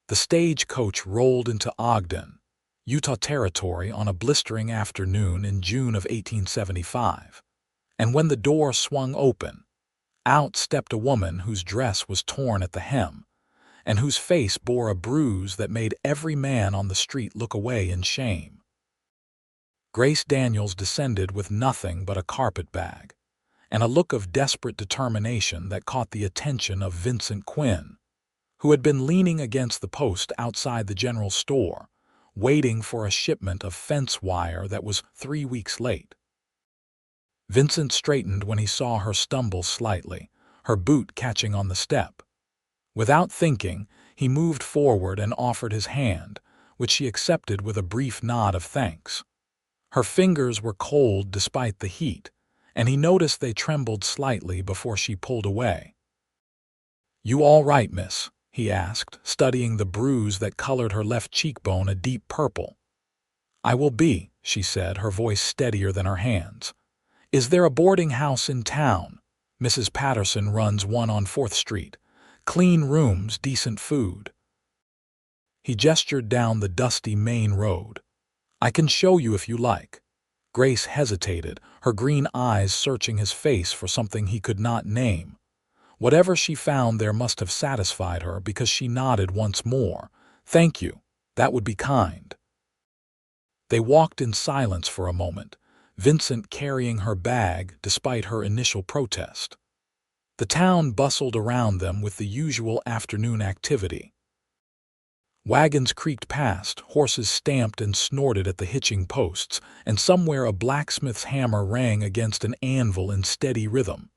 The stagecoach rolled into Ogden, Utah Territory on a blistering afternoon in June of 1875. And when the door swung open, out stepped a woman whose dress was torn at the hem, and whose face bore a bruise that made every man on the street look away in shame. Grace Daniels descended with nothing but a carpetbag, and a look of desperate determination that caught the attention of Vincent Quinn, who had been leaning against the post outside the general store, waiting for a shipment of fence wire that was 3 weeks late. Vincent straightened when he saw her stumble slightly, her boot catching on the step. Without thinking, he moved forward and offered his hand, which she accepted with a brief nod of thanks. Her fingers were cold despite the heat, and he noticed they trembled slightly before she pulled away. "You all right, miss?" he asked, studying the bruise that colored her left cheekbone a deep purple. "I will be," she said, her voice steadier than her hands. "Is there a boarding house in town? Mrs. Patterson runs one on 4th Street. Clean rooms, decent food." He gestured down the dusty main road. "I can show you if you like." Grace hesitated, her green eyes searching his face for something he could not name. Whatever she found there must have satisfied her, because she nodded once more. "Thank you. That would be kind." They walked in silence for a moment, Vincent carrying her bag despite her initial protest. The town bustled around them with the usual afternoon activity. Wagons creaked past, horses stamped and snorted at the hitching posts, and somewhere a blacksmith's hammer rang against an anvil in steady rhythm.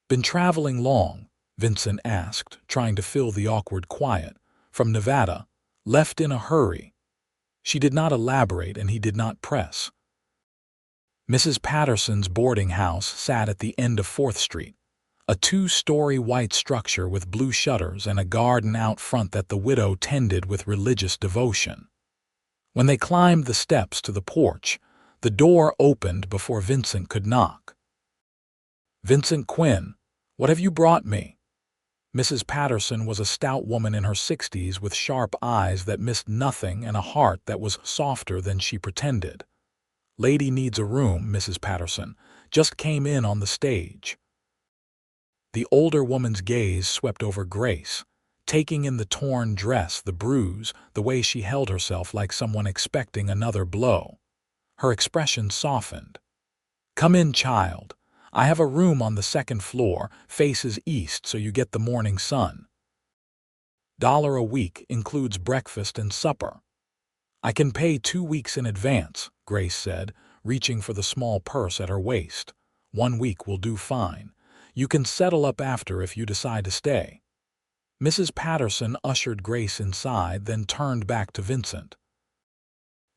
"Been traveling long?" Vincent asked, trying to fill the awkward quiet. "From Nevada. Left in a hurry." She did not elaborate, and he did not press. Mrs. Patterson's boarding house sat at the end of 4th Street, a 2-story white structure with blue shutters and a garden out front that the widow tended with religious devotion. When they climbed the steps to the porch, the door opened before Vincent could knock. "Vincent Quinn, what have you brought me?" Mrs. Patterson was a stout woman in her 60s with sharp eyes that missed nothing and a heart that was softer than she pretended. "Lady needs a room, Mrs. Patterson. Just came in on the stage." The older woman's gaze swept over Grace, taking in the torn dress, the bruise, the way she held herself like someone expecting another blow. Her expression softened. "Come in, child. I have a room on the 2nd floor, faces east so you get the morning sun. $1 a week, includes breakfast and supper." "I can pay 2 weeks in advance," Grace said, reaching for the small purse at her waist. "1 week will do fine. You can settle up after if you decide to stay." Mrs. Patterson ushered Grace inside, then turned back to Vincent.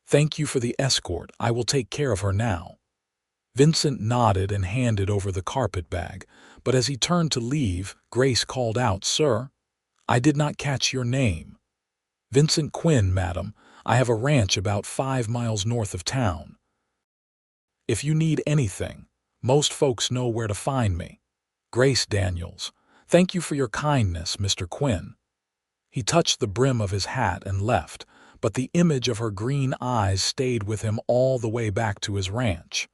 "Thank you for the escort. I will take care of her now." Vincent nodded and handed over the carpetbag, but as he turned to leave, Grace called out, "Sir, I did not catch your name." "Vincent Quinn, madam. I have a ranch about 5 miles north of town. If you need anything, most folks know where to find me. Grace Daniels. Thank you for your kindness, Mr. Quinn." He touched the brim of his hat and left, but the image of her green eyes stayed with him all the way back to his ranch.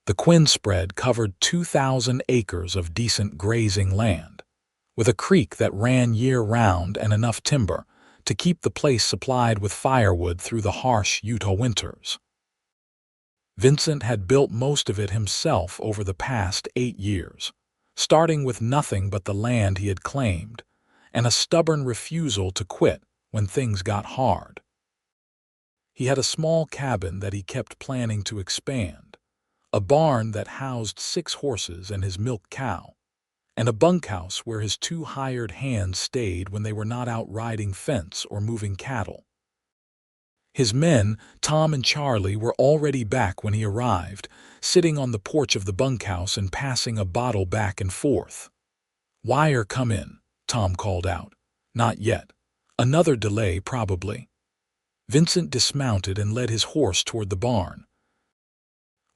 The Quinn spread covered 2,000 acres of decent grazing land, with a creek that ran year-round and enough timber to keep the place supplied with firewood through the harsh Utah winters. Vincent had built most of it himself over the past 8 years, starting with nothing but the land he had claimed, and a stubborn refusal to quit when things got hard. He had a small cabin that he kept planning to expand, a barn that housed 6 horses and his milk cow, and a bunkhouse where his 2 hired hands stayed when they were not out riding fence or moving cattle. His men, Tom and Charlie, were already back when he arrived, sitting on the porch of the bunkhouse and passing a bottle back and forth. "Wire come in," Tom called out. "Not yet. Another delay, probably." Vincent dismounted and led his horse toward the barn.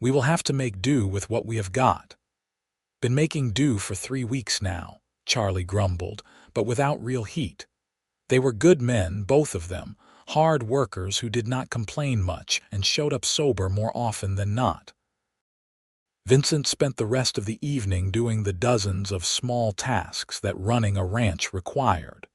"We will have to make do with what we have got." "Been making do for 3 weeks now," Charlie grumbled, but without real heat. They were good men, both of them, hard workers who did not complain much and showed up sober more often than not. Vincent spent the rest of the evening doing the dozens of small tasks that running a ranch required.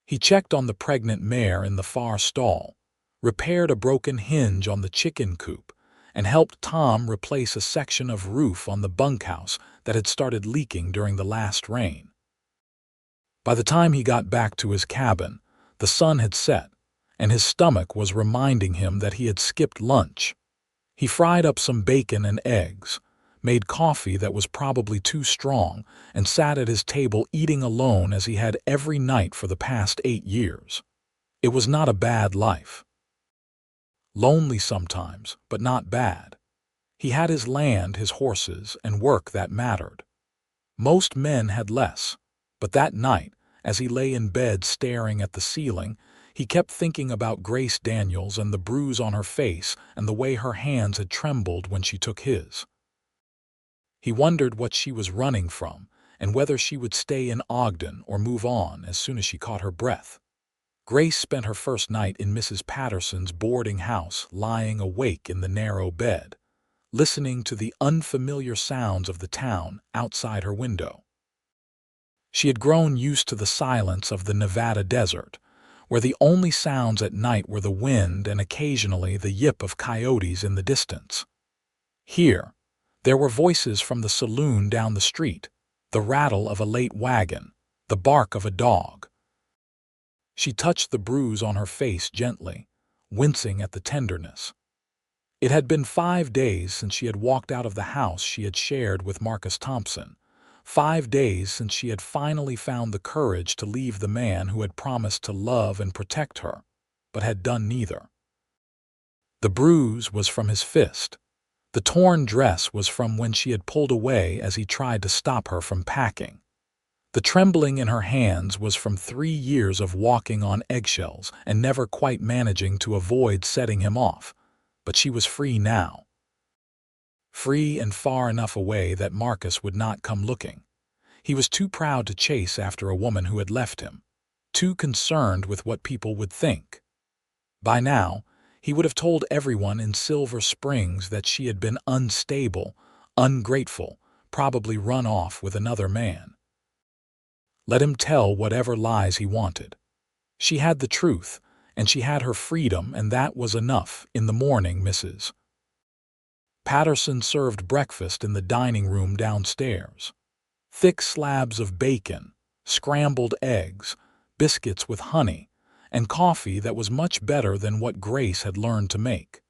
He checked on the pregnant mare in the far stall, repaired a broken hinge on the chicken coop, and helped Tom replace a section of roof on the bunkhouse that had started leaking during the last rain. By the time he got back to his cabin, the sun had set, and his stomach was reminding him that he had skipped lunch. He fried up some bacon and eggs, made coffee that was probably too strong, and sat at his table eating alone as he had every night for the past 8 years. It was not a bad life. Lonely sometimes, but not bad. He had his land, his horses, and work that mattered. Most men had less, but that night, as he lay in bed staring at the ceiling, he kept thinking about Grace Daniels and the bruise on her face and the way her hands had trembled when she took his. He wondered what she was running from and whether she would stay in Ogden or move on as soon as she caught her breath. Grace spent her first night in Mrs. Patterson's boarding house lying awake in the narrow bed, listening to the unfamiliar sounds of the town outside her window. She had grown used to the silence of the Nevada desert, where the only sounds at night were the wind and occasionally the yip of coyotes in the distance. Here, there were voices from the saloon down the street, the rattle of a late wagon, the bark of a dog. She touched the bruise on her face gently, wincing at the tenderness. It had been 5 days since she had walked out of the house she had shared with Marcus Thompson, 5 days since she had finally found the courage to leave the man who had promised to love and protect her, but had done neither. The bruise was from his fist. The torn dress was from when she had pulled away as he tried to stop her from packing. The trembling in her hands was from 3 years of walking on eggshells and never quite managing to avoid setting him off, but she was free now. Free and far enough away that Marcus would not come looking. He was too proud to chase after a woman who had left him, too concerned with what people would think. By now, he would have told everyone in Silver Springs that she had been unstable, ungrateful, probably run off with another man. Let him tell whatever lies he wanted. She had the truth, and she had her freedom, and that was enough. In the morning, Mrs. Patterson served breakfast in the dining room downstairs. Thick slabs of bacon, scrambled eggs, biscuits with honey, and coffee that was much better than what Grace had learned to make.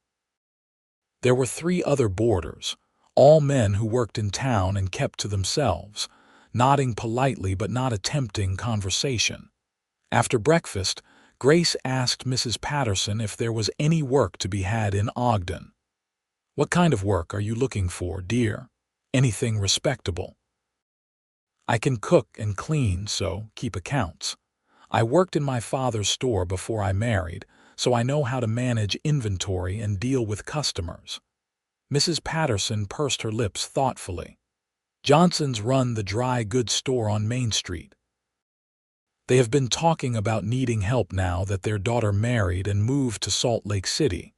There were 3 other boarders, all men who worked in town and kept to themselves, nodding politely but not attempting conversation. After breakfast, Grace asked Mrs. Patterson if there was any work to be had in Ogden. "What kind of work are you looking for, dear? Anything respectable?" "I can cook and clean, so keep accounts. I worked in my father's store before I married, so I know how to manage inventory and deal with customers." Mrs. Patterson pursed her lips thoughtfully. "Johnson's run the dry goods store on Main Street. They have been talking about needing help now that their daughter married and moved to Salt Lake City.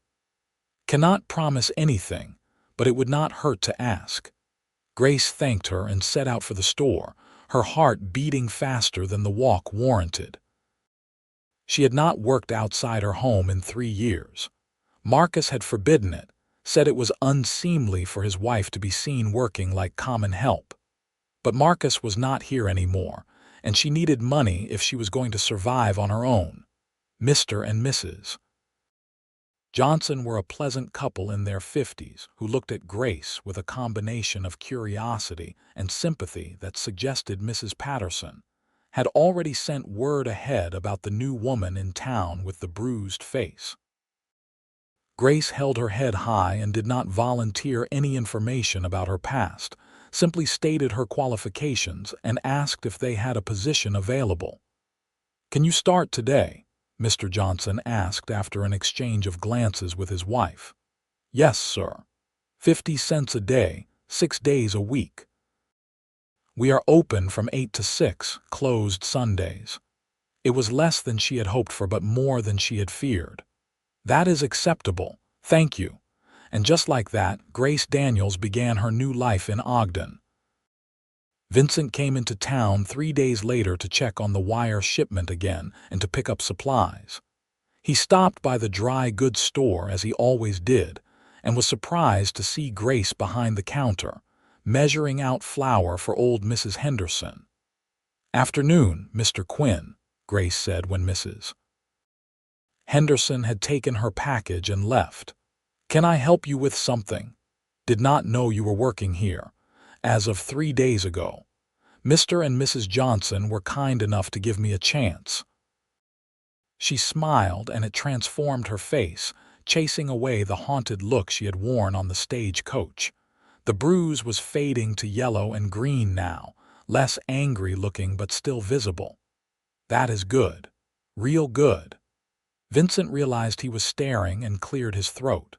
Cannot promise anything, but it would not hurt to ask." Grace thanked her and set out for the store, her heart beating faster than the walk warranted. She had not worked outside her home in 3 years. Marcus had forbidden it, said it was unseemly for his wife to be seen working like common help. But Marcus was not here anymore, and she needed money if she was going to survive on her own. Mr. and Mrs. Johnson were a pleasant couple in their 50s who looked at Grace with a combination of curiosity and sympathy that suggested Mrs. Patterson had already sent word ahead about the new woman in town with the bruised face. Grace held her head high and did not volunteer any information about her past, simply stated her qualifications and asked if they had a position available. "Can you start today?" Mr. Johnson asked after an exchange of glances with his wife. "Yes, sir. 50 cents a day, 6 days a week. We are open from 8 to 6, closed Sundays." It was less than she had hoped for, but more than she had feared. "That is acceptable. Thank you." And just like that, Grace Daniels began her new life in Ogden. Vincent came into town 3 days later to check on the wire shipment again and to pick up supplies. He stopped by the dry goods store, as he always did, and was surprised to see Grace behind the counter, measuring out flour for old Mrs. Henderson. "Afternoon, Mr. Quinn," Grace said when Mrs. Henderson had taken her package and left. "Can I help you with something? Did not know you were working here. As of 3 days ago. Mr. and Mrs. Johnson were kind enough to give me a chance." She smiled, and it transformed her face, chasing away the haunted look she had worn on the stage coach. The bruise was fading to yellow and green now, less angry looking but still visible. "That is good. Real good." Vincent realized he was staring and cleared his throat.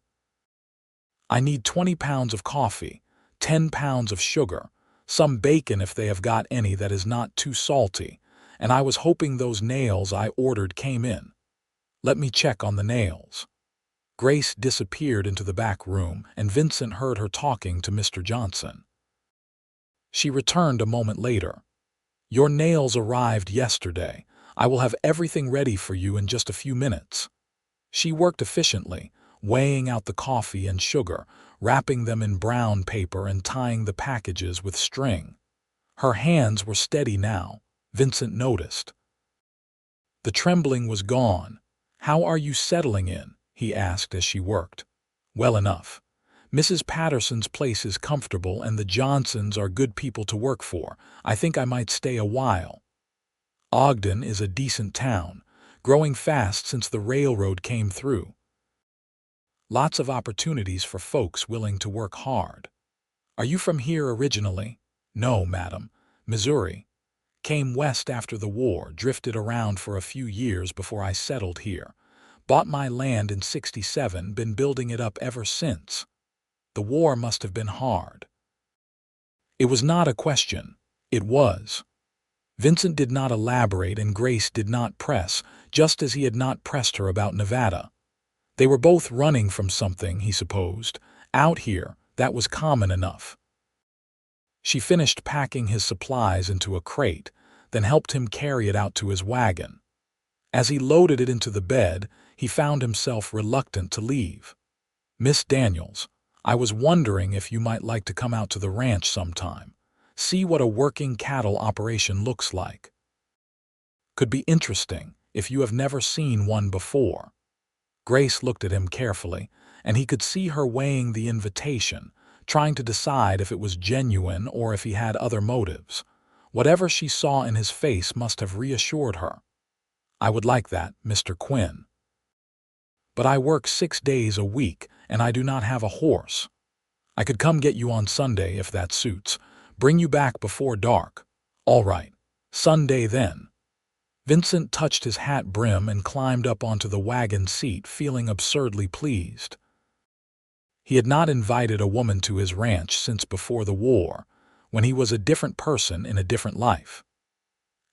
"I need 20 pounds of coffee, 10 pounds of sugar, some bacon if they have got any that is not too salty, and I was hoping those nails I ordered came in. Let me check on the nails." Grace disappeared into the back room, and Vincent heard her talking to Mr. Johnson. She returned a moment later. "Your nails arrived yesterday. I will have everything ready for you in just a few minutes." She worked efficiently, weighing out the coffee and sugar, wrapping them in brown paper and tying the packages with string. Her hands were steady now, Vincent noticed. The trembling was gone. "How are you settling in?" he asked as she worked. "Well enough. Mrs. Patterson's place is comfortable and the Johnsons are good people to work for. I think I might stay a while. Ogden is a decent town, growing fast since the railroad came through. Lots of opportunities for folks willing to work hard." "Are you from here originally?" "No, madam. Missouri. Came west after the war, drifted around for a few years before I settled here. Bought my land in '67, been building it up ever since." "The war must have been hard." It was not a question. It was. Vincent did not elaborate and Grace did not press, just as he had not pressed her about Nevada. They were both running from something, he supposed. Out here, that was common enough. She finished packing his supplies into a crate, then helped him carry it out to his wagon. As he loaded it into the bed, he found himself reluctant to leave. "Miss Daniels, I was wondering if you might like to come out to the ranch sometime. See what a working cattle operation looks like. Could be interesting if you have never seen one before." Grace looked at him carefully, and he could see her weighing the invitation, trying to decide if it was genuine or if he had other motives. Whatever she saw in his face must have reassured her. "I would like that, Mr. Quinn. But I work 6 days a week, and I do not have a horse. I could come get you on Sunday if that suits. Bring you back before dark." "All right. Sunday then." Vincent touched his hat brim and climbed up onto the wagon seat, feeling absurdly pleased. He had not invited a woman to his ranch since before the war, when he was a different person in a different life.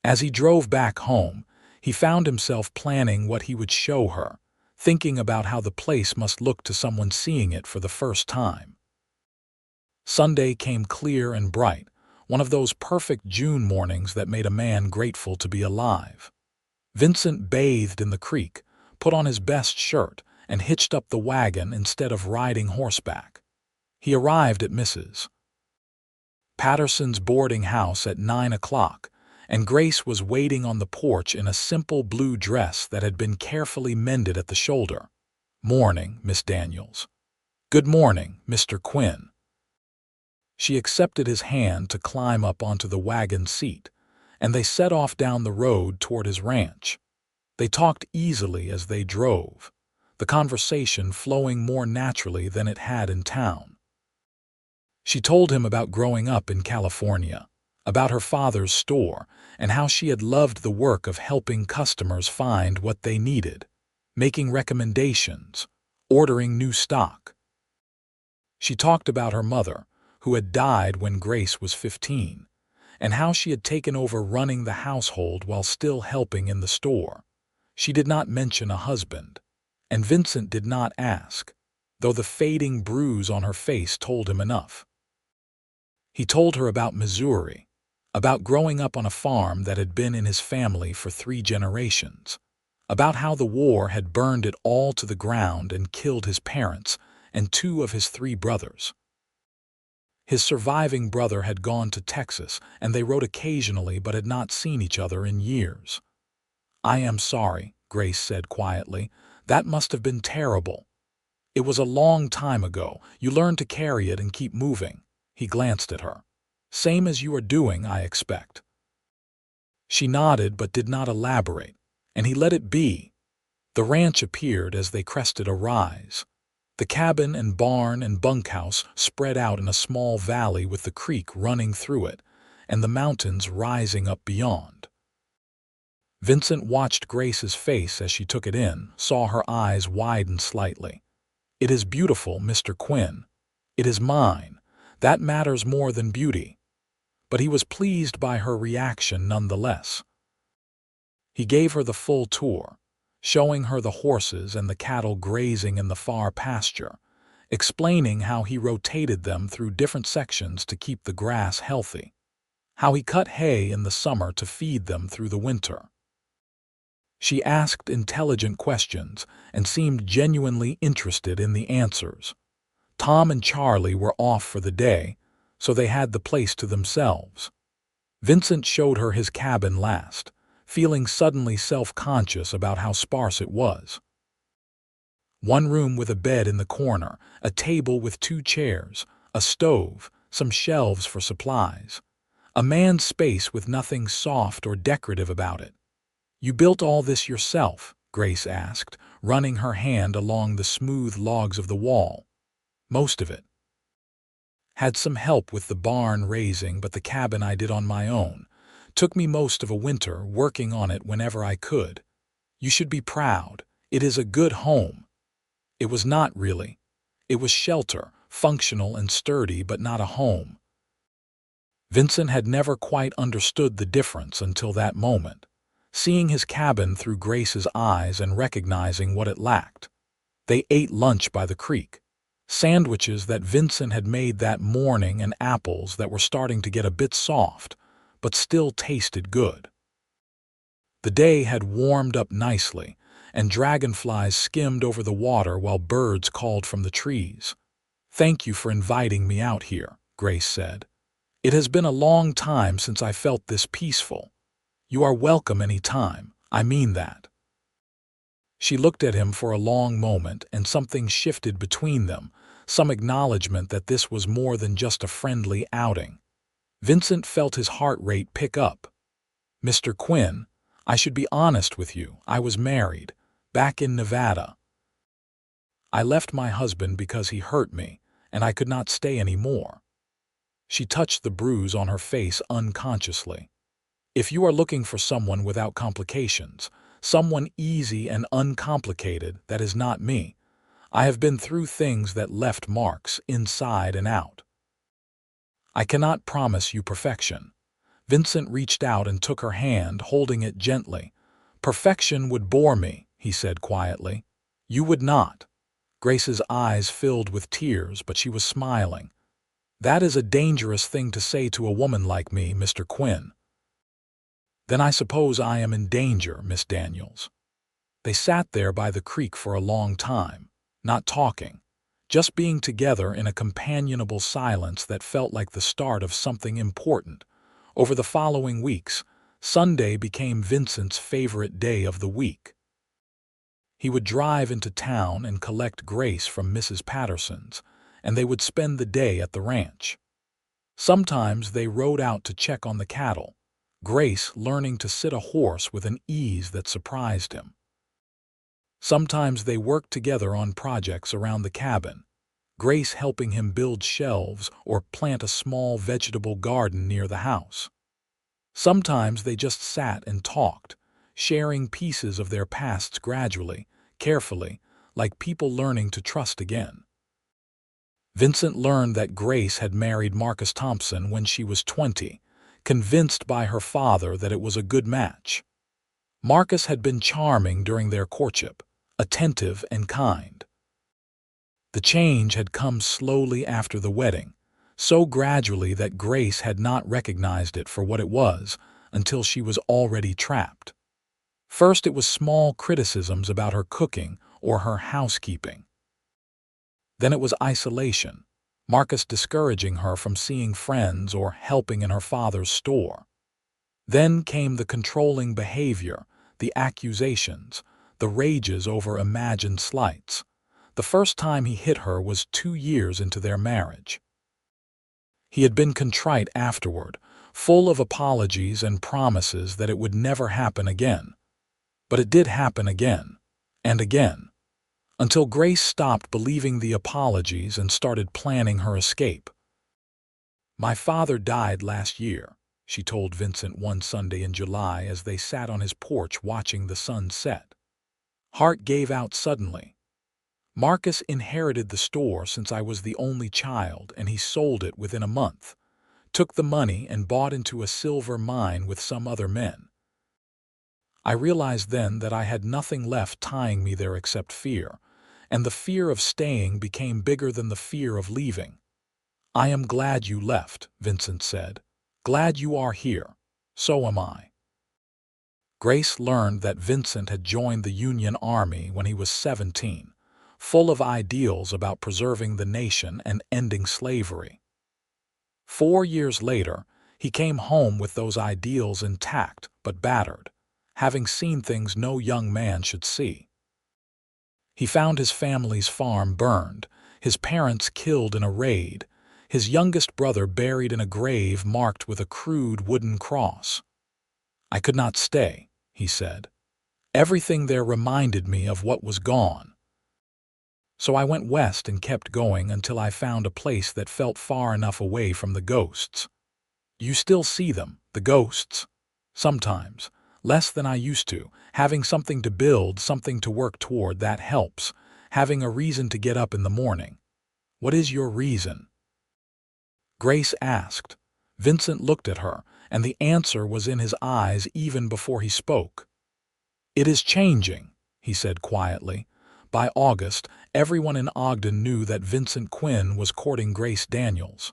As he drove back home, he found himself planning what he would show her, thinking about how the place must look to someone seeing it for the first time. Sunday came clear and bright, one of those perfect June mornings that made a man grateful to be alive. Vincent bathed in the creek, put on his best shirt, and hitched up the wagon instead of riding horseback. He arrived at Mrs. Patterson's boarding house at 9 o'clock, and Grace was waiting on the porch in a simple blue dress that had been carefully mended at the shoulder. "Morning, Miss Daniels." "Good morning, Mr. Quinn." She accepted his hand to climb up onto the wagon seat, and they set off down the road toward his ranch. They talked easily as they drove, the conversation flowing more naturally than it had in town. She told him about growing up in California, about her father's store, and how she had loved the work of helping customers find what they needed, making recommendations, ordering new stock. She talked about her mother, who had died when Grace was 15, and how she had taken over running the household while still helping in the store. She did not mention a husband, and Vincent did not ask, though the fading bruise on her face told him enough. He told her about Missouri, about growing up on a farm that had been in his family for 3 generations, about how the war had burned it all to the ground and killed his parents and 2 of his 3 brothers. His surviving brother had gone to Texas, and they wrote occasionally but had not seen each other in years. "I am sorry," Grace said quietly. "That must have been terrible. It was a long time ago. You learned to carry it and keep moving." He glanced at her. "Same as you are doing, I expect." She nodded but did not elaborate, and he let it be. The ranch appeared as they crested a rise. The cabin and barn and bunkhouse spread out in a small valley with the creek running through it, and the mountains rising up beyond. Vincent watched Grace's face as she took it in, saw her eyes widen slightly. "It is beautiful, Mr. Quinn. It is mine. That matters more than beauty." But he was pleased by her reaction nonetheless. He gave her the full tour, showing her the horses and the cattle grazing in the far pasture, explaining how he rotated them through different sections to keep the grass healthy, how he cut hay in the summer to feed them through the winter. She asked intelligent questions and seemed genuinely interested in the answers. Tom and Charlie were off for the day, so they had the place to themselves. Vincent showed her his cabin last, feeling suddenly self-conscious about how sparse it was. One room with a bed in the corner, a table with 2 chairs, a stove, some shelves for supplies. A man's space with nothing soft or decorative about it. "You built all this yourself?" Grace asked, running her hand along the smooth logs of the wall. "Most of it. Had some help with the barn raising, but the cabin I did on my own. Took me most of a winter working on it whenever I could. You should be proud. It is a good home." It was not really. It was shelter, functional and sturdy, but not a home. Vincent had never quite understood the difference until that moment, seeing his cabin through Grace's eyes and recognizing what it lacked. They ate lunch by the creek. Sandwiches that Vincent had made that morning and apples that were starting to get a bit soft, but still tasted good. The day had warmed up nicely, and dragonflies skimmed over the water while birds called from the trees. "Thank you for inviting me out here," Grace said. "It has been a long time since I felt this peaceful." "You are welcome any time. I mean that." She looked at him for a long moment, and something shifted between them, some acknowledgement that this was more than just a friendly outing. Vincent felt his heart rate pick up. "Mr. Quinn, I should be honest with you. I was married, back in Nevada. I left my husband because he hurt me, and I could not stay anymore." She touched the bruise on her face unconsciously. "If you are looking for someone without complications, someone easy and uncomplicated, that is not me. I have been through things that left marks inside and out. I cannot promise you perfection." Vincent reached out and took her hand, holding it gently. "Perfection would bore me," he said quietly. "You would not." Grace's eyes filled with tears, but she was smiling. "That is a dangerous thing to say to a woman like me, Mr. Quinn." "Then I suppose I am in danger, Miss Daniels." They sat there by the creek for a long time, not talking, just being together in a companionable silence that felt like the start of something important. Over the following weeks, Sunday became Vincent's favorite day of the week. He would drive into town and collect Grace from Mrs. Patterson's, and they would spend the day at the ranch. Sometimes they rode out to check on the cattle, Grace learning to sit a horse with an ease that surprised him. Sometimes they worked together on projects around the cabin, Grace helping him build shelves or plant a small vegetable garden near the house. Sometimes they just sat and talked, sharing pieces of their pasts gradually, carefully, like people learning to trust again. Vincent learned that Grace had married Marcus Thompson when she was 20, convinced by her father that it was a good match. Marcus had been charming during their courtship, attentive and kind. The change had come slowly after the wedding, so gradually that Grace had not recognized it for what it was until she was already trapped. First, it was small criticisms about her cooking or her housekeeping. Then it was isolation, Marcus discouraging her from seeing friends or helping in her father's store. Then came the controlling behavior, the accusations, the rages over imagined slights. The first time he hit her was 2 years into their marriage. He had been contrite afterward, full of apologies and promises that it would never happen again. But it did happen again, and again, until Grace stopped believing the apologies and started planning her escape. "My father died last year," she told Vincent one Sunday in July as they sat on his porch watching the sun set. Heart gave out suddenly. "Marcus inherited the store since I was the only child, and he sold it within a month, took the money and bought into a silver mine with some other men. I realized then that I had nothing left tying me there except fear, and the fear of staying became bigger than the fear of leaving. I am glad you left," Vincent said. "Glad you are here. So am I." Grace learned that Vincent had joined the Union Army when he was 17, full of ideals about preserving the nation and ending slavery. 4 years later, he came home with those ideals intact but battered, having seen things no young man should see. He found his family's farm burned, his parents killed in a raid, his youngest brother buried in a grave marked with a crude wooden cross. "I could not stay," he said. "Everything there reminded me of what was gone. So I went west and kept going until I found a place that felt far enough away from the ghosts. You still see them, the ghosts? Sometimes. Less than I used to. Having something to build, something to work toward, that helps. Having a reason to get up in the morning." "What is your reason?" Grace asked. Vincent looked at her, and the answer was in his eyes even before he spoke. "It is changing," he said quietly. By August, everyone in Ogden knew that Vincent Quinn was courting Grace Daniels.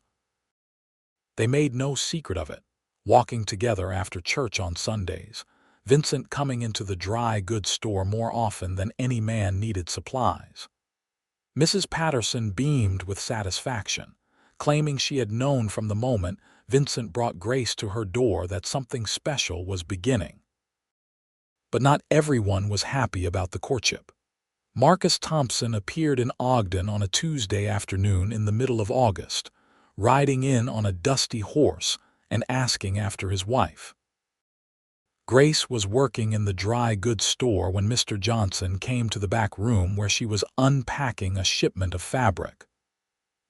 They made no secret of it, walking together after church on Sundays, Vincent coming into the dry goods store more often than any man needed supplies. Mrs. Patterson beamed with satisfaction, claiming she had known from the moment Vincent brought Grace to her door that something special was beginning. But not everyone was happy about the courtship. Marcus Thompson appeared in Ogden on a Tuesday afternoon in the middle of August, riding in on a dusty horse and asking after his wife. Grace was working in the dry goods store when Mr. Johnson came to the back room where she was unpacking a shipment of fabric.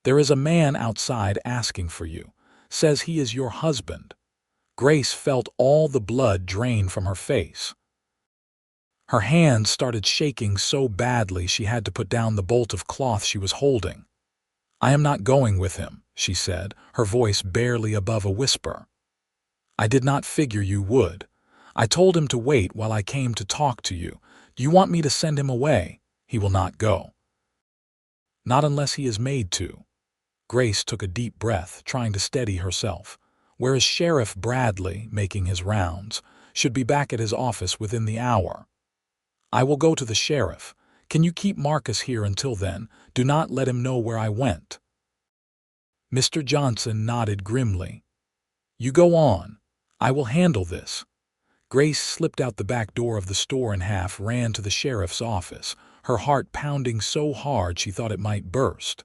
"There is a man outside asking for you. Says he is your husband." Grace felt all the blood drain from her face. Her hands started shaking so badly she had to put down the bolt of cloth she was holding. "I am not going with him," she said, her voice barely above a whisper. "I did not figure you would. I told him to wait while I came to talk to you. Do you want me to send him away? He will not go." "Not unless he is made to." Grace took a deep breath, trying to steady herself. Whereas Sheriff Bradley, making his rounds, should be back at his office within the hour. "I will go to the sheriff. Can you keep Marcus here until then? Do not let him know where I went." Mr. Johnson nodded grimly. "You go on. I will handle this." Grace slipped out the back door of the store and ran to the sheriff's office, her heart pounding so hard she thought it might burst.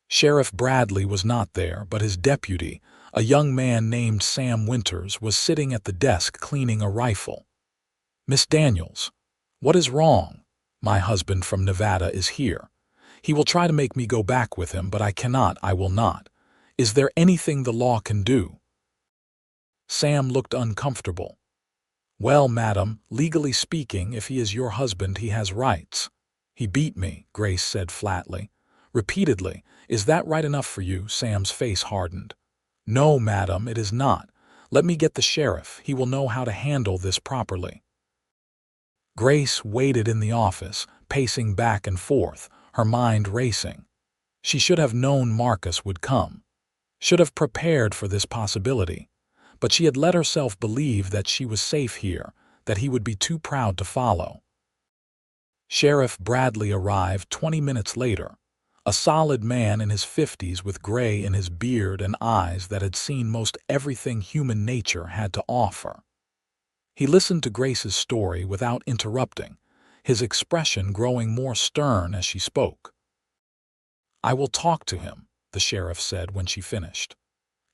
Sheriff Bradley was not there, but his deputy, a young man named Sam Winters, was sitting at the desk cleaning a rifle. "Miss Daniels, what is wrong? My husband from Nevada is here. He will try to make me go back with him, but I will not. Is there anything the law can do?" Sam looked uncomfortable. "Well, madam, legally speaking, if he is your husband, he has rights." "He beat me," Grace said flatly. "Repeatedly. Is that right enough for you?" Sam's face hardened. "No, madam, it is not. Let me get the sheriff. He will know how to handle this properly." Grace waited in the office, pacing back and forth, her mind racing. She should have known Marcus would come, should have prepared for this possibility, but she had let herself believe that she was safe here, that he would be too proud to follow. Sheriff Bradley arrived 20 minutes later, a solid man in his 50s with gray in his beard and eyes that had seen most everything human nature had to offer. He listened to Grace's story without interrupting, his expression growing more stern as she spoke. "I will talk to him," the sheriff said when she finished.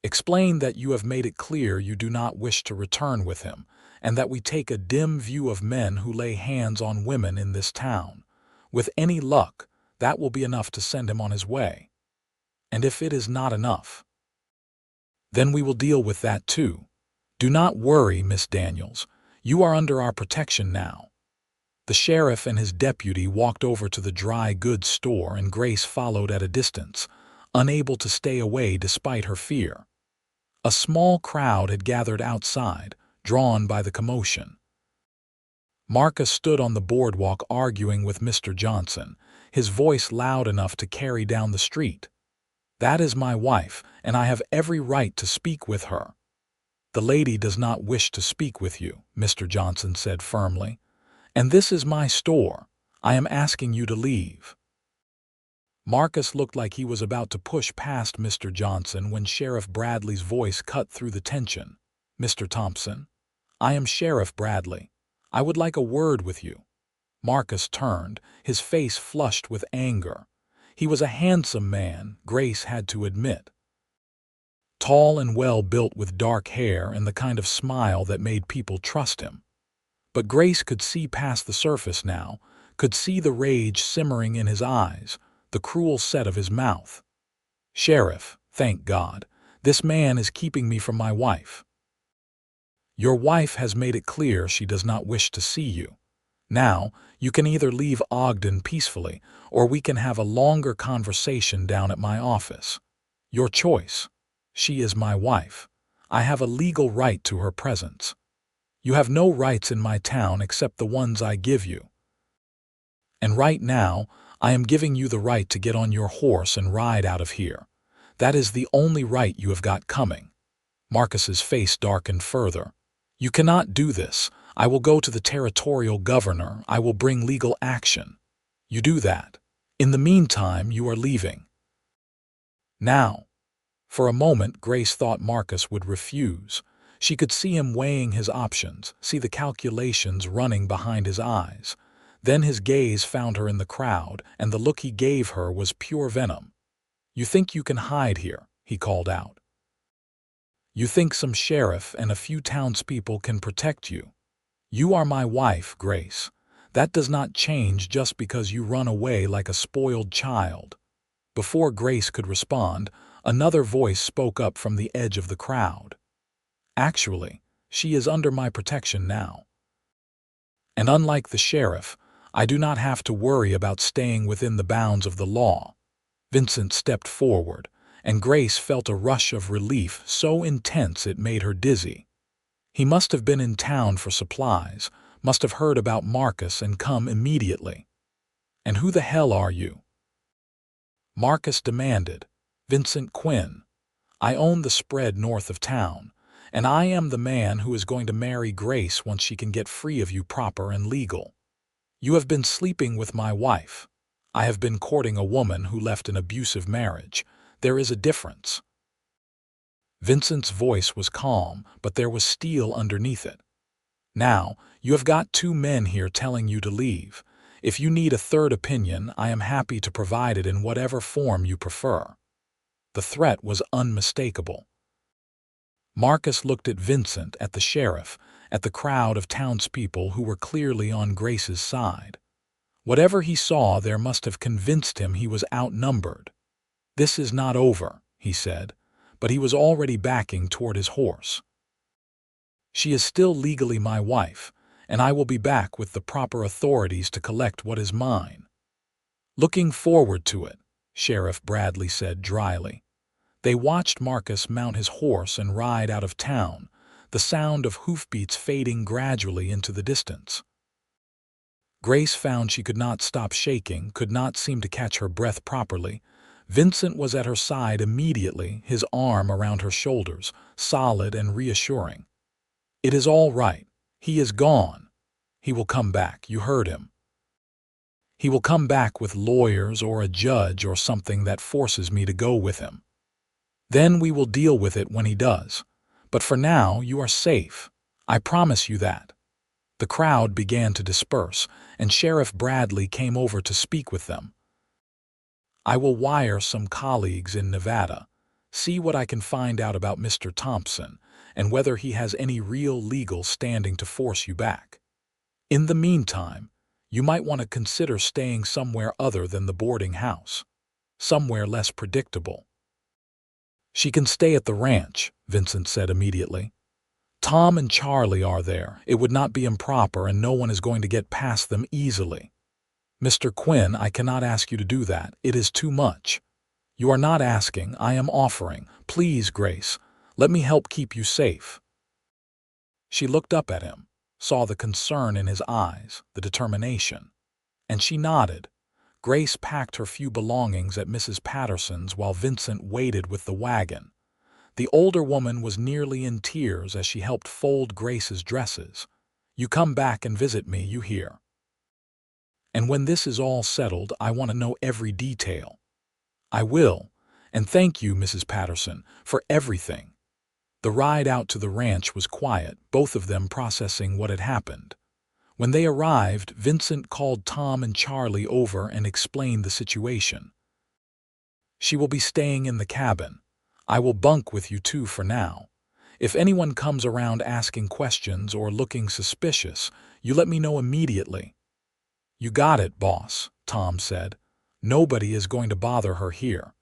"Explain that you have made it clear you do not wish to return with him, and that we take a dim view of men who lay hands on women in this town. With any luck, that will be enough to send him on his way. And if it is not enough, then we will deal with that too. Do not worry, Miss Daniels. You are under our protection now." The sheriff and his deputy walked over to the dry goods store, and Grace followed at a distance, unable to stay away despite her fear. A small crowd had gathered outside, drawn by the commotion. Marcus stood on the boardwalk arguing with Mr. Johnson, his voice loud enough to carry down the street. "That is my wife, and I have every right to speak with her." "The lady does not wish to speak with you," Mr. Johnson said firmly. "And this is my store. I am asking you to leave." Marcus looked like he was about to push past Mr. Johnson when Sheriff Bradley's voice cut through the tension. "Mr. Thompson, I am Sheriff Bradley. I would like a word with you." Marcus turned, his face flushed with anger. He was a handsome man, Grace had to admit. Tall and well-built with dark hair and the kind of smile that made people trust him. But Grace could see past the surface now, could see the rage simmering in his eyes, the cruel set of his mouth. "Sheriff, thank God, this man is keeping me from my wife." "Your wife has made it clear she does not wish to see you. Now, you can either leave Ogden peacefully, or we can have a longer conversation down at my office. Your choice. She is my wife. I have a legal right to her presence. You have no rights in my town except the ones I give you. And right now, I am giving you the right to get on your horse and ride out of here. That is the only right you have got coming." Marcus's face darkened further. "You cannot do this. I will go to the territorial governor. I will bring legal action. You do that. In the meantime, you are leaving." Now. For a moment, Grace thought Marcus would refuse. She could see him weighing his options, see the calculations running behind his eyes. Then his gaze found her in the crowd, and the look he gave her was pure venom. "You think you can hide here?" he called out. "You think some sheriff and a few townspeople can protect you? You are my wife, Grace. That does not change just because you run away like a spoiled child." Before Grace could respond, another voice spoke up from the edge of the crowd. "Actually, she is under my protection now. And unlike the sheriff, I do not have to worry about staying within the bounds of the law." Vincent stepped forward, and Grace felt a rush of relief so intense it made her dizzy. He must have been in town for supplies, must have heard about Marcus and come immediately. "And who the hell are you?" Marcus demanded. "Vincent Quinn. I own the spread north of town, and I am the man who is going to marry Grace once she can get free of you proper and legal. You have been sleeping with my wife. I have been courting a woman who left an abusive marriage. There is a difference." Vincent's voice was calm, but there was steel underneath it. "Now, you have got two men here telling you to leave. If you need a third opinion, I am happy to provide it in whatever form you prefer." The threat was unmistakable. Marcus looked at Vincent, at the sheriff, at the crowd of townspeople who were clearly on Grace's side. Whatever he saw there must have convinced him he was outnumbered. "This is not over," he said, but he was already backing toward his horse. "She is still legally my wife, and I will be back with the proper authorities to collect what is mine." "Looking forward to it," Sheriff Bradley said dryly. They watched Marcus mount his horse and ride out of town, the sound of hoofbeats fading gradually into the distance. Grace found she could not stop shaking, could not seem to catch her breath properly. Vincent was at her side immediately, his arm around her shoulders, solid and reassuring. "It is all right. He is gone. He will come back, you heard him. He will come back with lawyers or a judge or something that forces me to go with him. Then we will deal with it when he does. But for now, you are safe. I promise you that." The crowd began to disperse, and Sheriff Bradley came over to speak with them. "I will wire some colleagues in Nevada, see what I can find out about Mr. Thompson, and whether he has any real legal standing to force you back. In the meantime, you might want to consider staying somewhere other than the boarding house, somewhere less predictable." "She can stay at the ranch," Vincent said immediately. "Tom and Charlie are there. It would not be improper, and no one is going to get past them easily." "Mr. Quinn, I cannot ask you to do that. It is too much." "You are not asking, I am offering. Please, Grace, let me help keep you safe." She looked up at him, saw the concern in his eyes, the determination, and she nodded. Grace packed her few belongings at Mrs. Patterson's while Vincent waited with the wagon. The older woman was nearly in tears as she helped fold Grace's dresses. "You come back and visit me, you hear? And when this is all settled, I want to know every detail." "I will, and thank you, Mrs. Patterson, for everything." The ride out to the ranch was quiet, both of them processing what had happened. When they arrived, Vincent called Tom and Charlie over and explained the situation. "She will be staying in the cabin. I will bunk with you two for now. If anyone comes around asking questions or looking suspicious, you let me know immediately." "You got it, boss," Tom said. "Nobody is going to bother her here."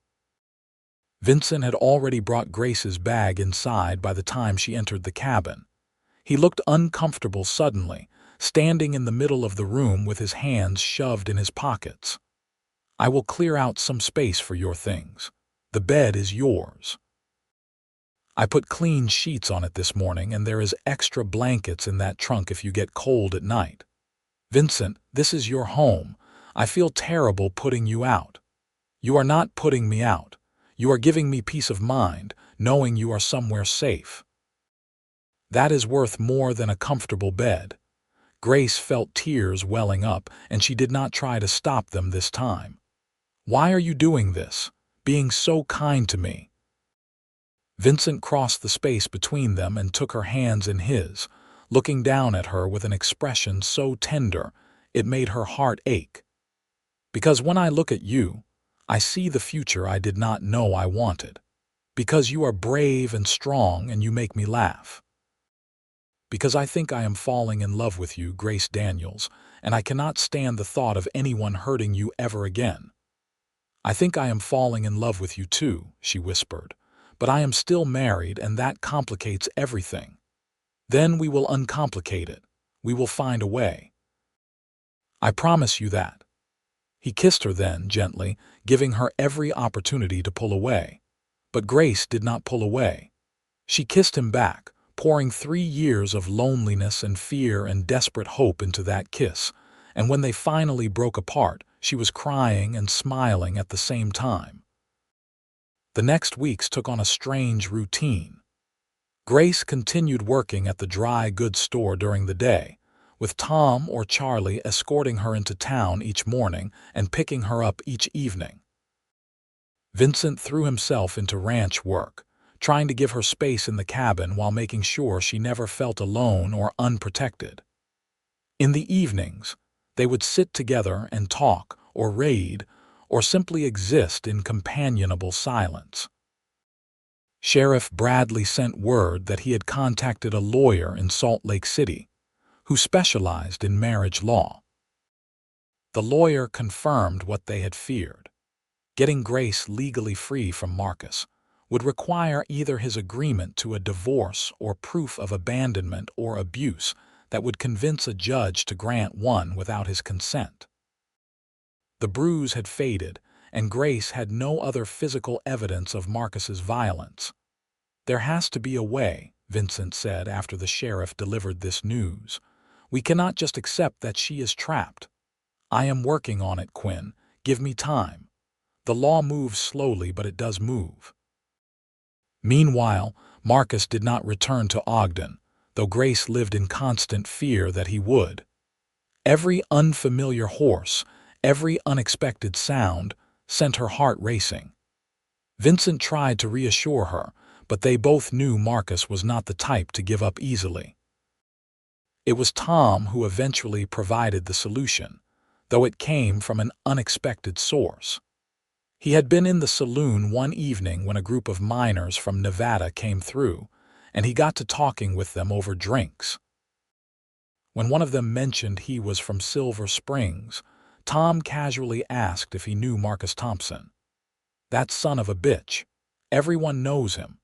Vincent had already brought Grace's bag inside by the time she entered the cabin. He looked uncomfortable suddenly, standing in the middle of the room with his hands shoved in his pockets. "I will clear out some space for your things. The bed is yours. I put clean sheets on it this morning, and there is extra blankets in that trunk if you get cold at night. Vincent, this is your home. I feel terrible putting you out." "You are not putting me out. You are giving me peace of mind, knowing you are somewhere safe. That is worth more than a comfortable bed." Grace felt tears welling up, and she did not try to stop them this time. "Why are you doing this? Being so kind to me?" Vincent crossed the space between them and took her hands in his, looking down at her with an expression so tender it made her heart ache. "Because when I look at you, I see the future I did not know I wanted. Because you are brave and strong and you make me laugh. Because I think I am falling in love with you, Grace Daniels, and I cannot stand the thought of anyone hurting you ever again." "I think I am falling in love with you too," she whispered, "but I am still married and that complicates everything. Then we will uncomplicate it. We will find a way. I promise you that." He kissed her then, gently, giving her every opportunity to pull away. But Grace did not pull away. She kissed him back, pouring 3 years of loneliness and fear and desperate hope into that kiss, and when they finally broke apart, she was crying and smiling at the same time. The next weeks took on a strange routine. Grace continued working at the dry goods store during the day, with Tom or Charlie escorting her into town each morning and picking her up each evening. Vincent threw himself into ranch work, trying to give her space in the cabin while making sure she never felt alone or unprotected. In the evenings, they would sit together and talk or read or simply exist in companionable silence. Sheriff Bradley sent word that he had contacted a lawyer in Salt Lake City who specialized in marriage law. The lawyer confirmed what they had feared. Getting Grace legally free from Marcus would require either his agreement to a divorce or proof of abandonment or abuse that would convince a judge to grant one without his consent. The bruise had faded, and Grace had no other physical evidence of Marcus's violence. "There has to be a way," Vincent said after the sheriff delivered this news. "We cannot just accept that she is trapped." "I am working on it, Quinn. Give me time. The law moves slowly, but it does move." Meanwhile, Marcus did not return to Ogden, though Grace lived in constant fear that he would. Every unfamiliar horse, every unexpected sound, sent her heart racing. Vincent tried to reassure her, but they both knew Marcus was not the type to give up easily. It was Tom who eventually provided the solution, though it came from an unexpected source. He had been in the saloon one evening when a group of miners from Nevada came through, and he got to talking with them over drinks. When one of them mentioned he was from Silver Springs, Tom casually asked if he knew Marcus Thompson. "That son of a bitch. Everyone knows him.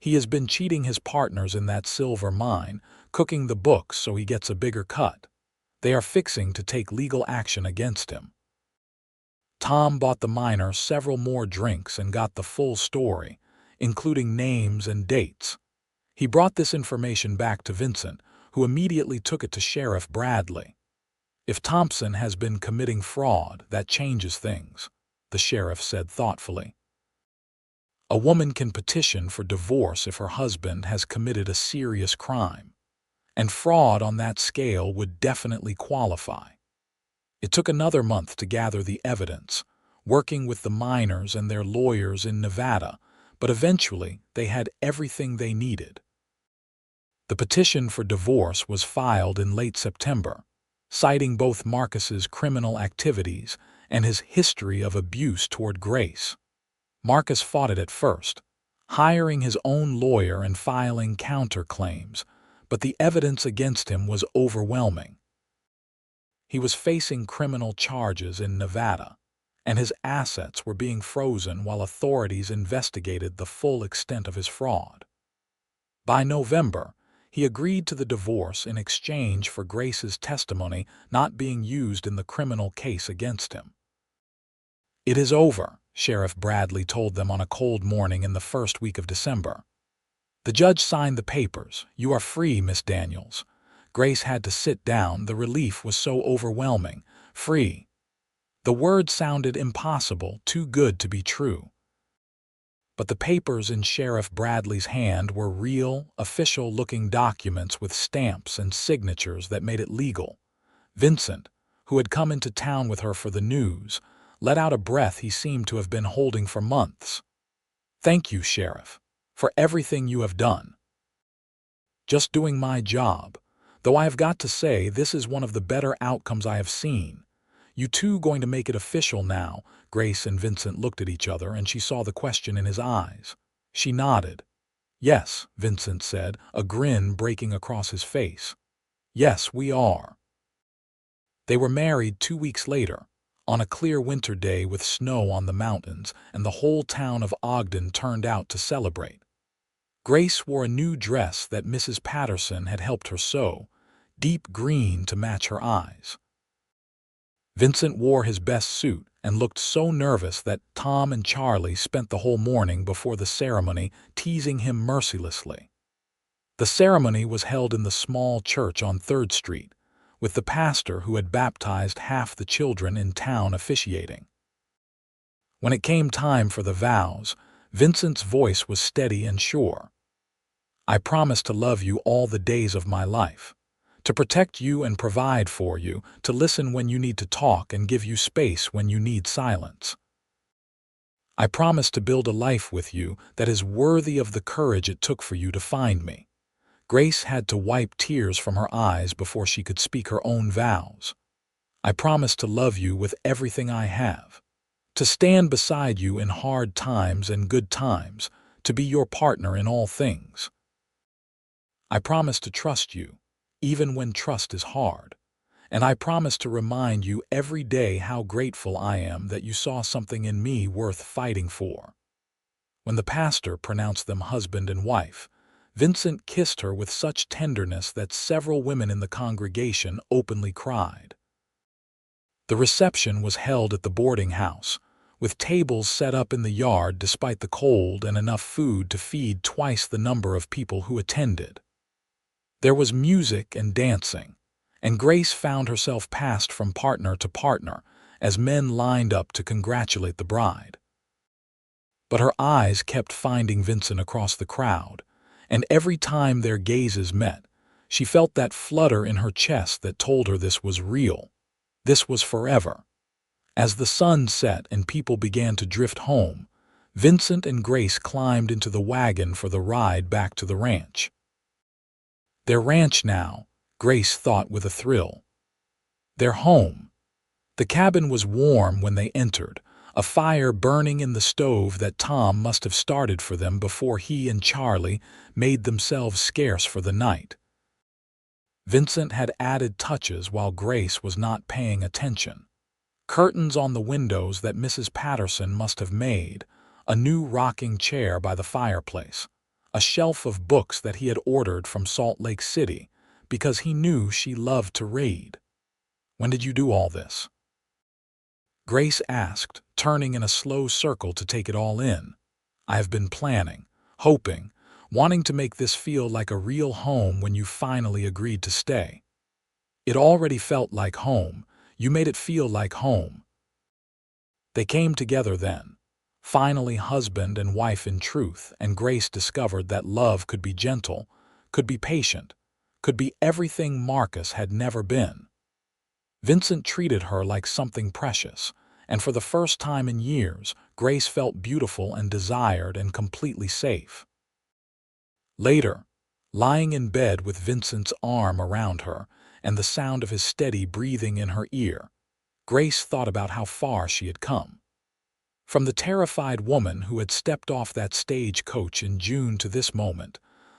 He has been cheating his partners in that silver mine, cooking the books so he gets a bigger cut. They are fixing to take legal action against him." Tom bought the miner several more drinks and got the full story, including names and dates. He brought this information back to Vincent, who immediately took it to Sheriff Bradley. "If Thompson has been committing fraud, that changes things," the sheriff said thoughtfully. "A woman can petition for divorce if her husband has committed a serious crime, and fraud on that scale would definitely qualify." It took another month to gather the evidence, working with the miners and their lawyers in Nevada, but eventually they had everything they needed. The petition for divorce was filed in late September, citing both Marcus's criminal activities and his history of abuse toward Grace. Marcus fought it at first, hiring his own lawyer and filing counterclaims, but the evidence against him was overwhelming. He was facing criminal charges in Nevada, and his assets were being frozen while authorities investigated the full extent of his fraud. By November, he agreed to the divorce in exchange for Grace's testimony not being used in the criminal case against him. "It is over," Sheriff Bradley told them on a cold morning in the first week of December. The judge signed the papers. "You are free, Miss Daniels." Grace had to sit down. The relief was so overwhelming. Free. The word sounded impossible, too good to be true. But the papers in Sheriff Bradley's hand were real, official-looking documents with stamps and signatures that made it legal. Vincent, who had come into town with her for the news, let out a breath he seemed to have been holding for months. "Thank you, Sheriff, for everything you have done." "Just doing my job, though I have got to say this is one of the better outcomes I have seen. You two going to make it official now?" Grace and Vincent looked at each other, and she saw the question in his eyes. She nodded. "Yes," Vincent said, a grin breaking across his face. "Yes, we are." They were married 2 weeks later, on a clear winter day with snow on the mountains, and the whole town of Ogden turned out to celebrate. Grace wore a new dress that Mrs. Patterson had helped her sew, deep green to match her eyes. Vincent wore his best suit and looked so nervous that Tom and Charlie spent the whole morning before the ceremony teasing him mercilessly. The ceremony was held in the small church on 3rd Street, with the pastor who had baptized half the children in town officiating. When it came time for the vows, Vincent's voice was steady and sure. "I promise to love you all the days of my life, to protect you and provide for you, to listen when you need to talk and give you space when you need silence. I promise to build a life with you that is worthy of the courage it took for you to find me." Grace had to wipe tears from her eyes before she could speak her own vows. "I promise to love you with everything I have, to stand beside you in hard times and good times, to be your partner in all things. I promise to trust you, even when trust is hard, and I promise to remind you every day how grateful I am that you saw something in me worth fighting for." When the pastor pronounced them husband and wife, Vincent kissed her with such tenderness that several women in the congregation openly cried. The reception was held at the boarding house, with tables set up in the yard despite the cold and enough food to feed twice the number of people who attended. There was music and dancing, and Grace found herself passed from partner to partner as men lined up to congratulate the bride. But her eyes kept finding Vincent across the crowd, and every time their gazes met, she felt that flutter in her chest that told her this was real. This was forever. As the sun set and people began to drift home, Vincent and Grace climbed into the wagon for the ride back to the ranch. Their ranch now, Grace thought with a thrill. Their home. The cabin was warm when they entered, a fire burning in the stove that Tom must have started for them before he and Charlie made themselves scarce for the night. Vincent had added touches while Grace was not paying attention. Curtains on the windows that Mrs. Patterson must have made, a new rocking chair by the fireplace, a shelf of books that he had ordered from Salt Lake City because he knew she loved to read. "When did you do all this?" Grace asked, turning in a slow circle to take it all in. "I have been planning, hoping, wanting to make this feel like a real home when you finally agreed to stay. It already felt like home. You made it feel like home." They came together then, finally husband and wife in truth, and Grace discovered that love could be gentle, could be patient, could be everything Marcus had never been. Vincent treated her like something precious, and for the first time in years, Grace felt beautiful and desired and completely safe. Later, lying in bed with Vincent's arm around her and the sound of his steady breathing in her ear, Grace thought about how far she had come. From the terrified woman who had stepped off that stagecoach in June to this moment,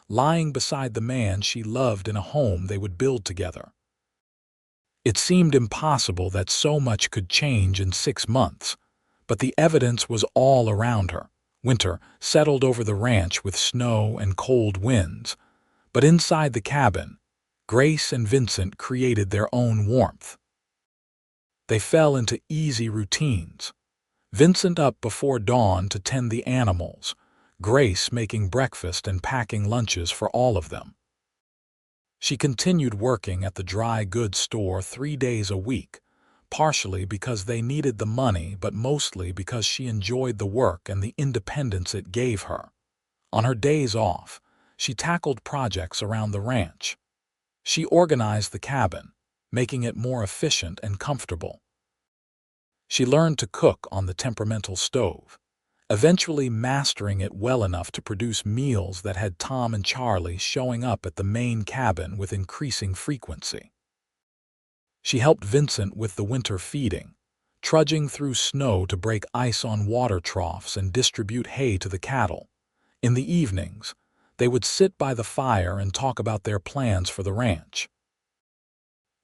lying beside the man she loved in a home they would build together. It seemed impossible that so much could change in 6 months, but the evidence was all around her. Winter settled over the ranch with snow and cold winds, but inside the cabin, Grace and Vincent created their own warmth. They fell into easy routines. Vincent up before dawn to tend the animals, Grace making breakfast and packing lunches for all of them. She continued working at the dry goods store 3 days a week, partially because they needed the money but mostly because she enjoyed the work and the independence it gave her. On her days off, she tackled projects around the ranch. She organized the cabin, making it more efficient and comfortable. She learned to cook on the temperamental stove, eventually mastering it well enough to produce meals that had Tom and Charlie showing up at the main cabin with increasing frequency. She helped Vincent with the winter feeding, trudging through snow to break ice on water troughs and distribute hay to the cattle. In the evenings, they would sit by the fire and talk about their plans for the ranch.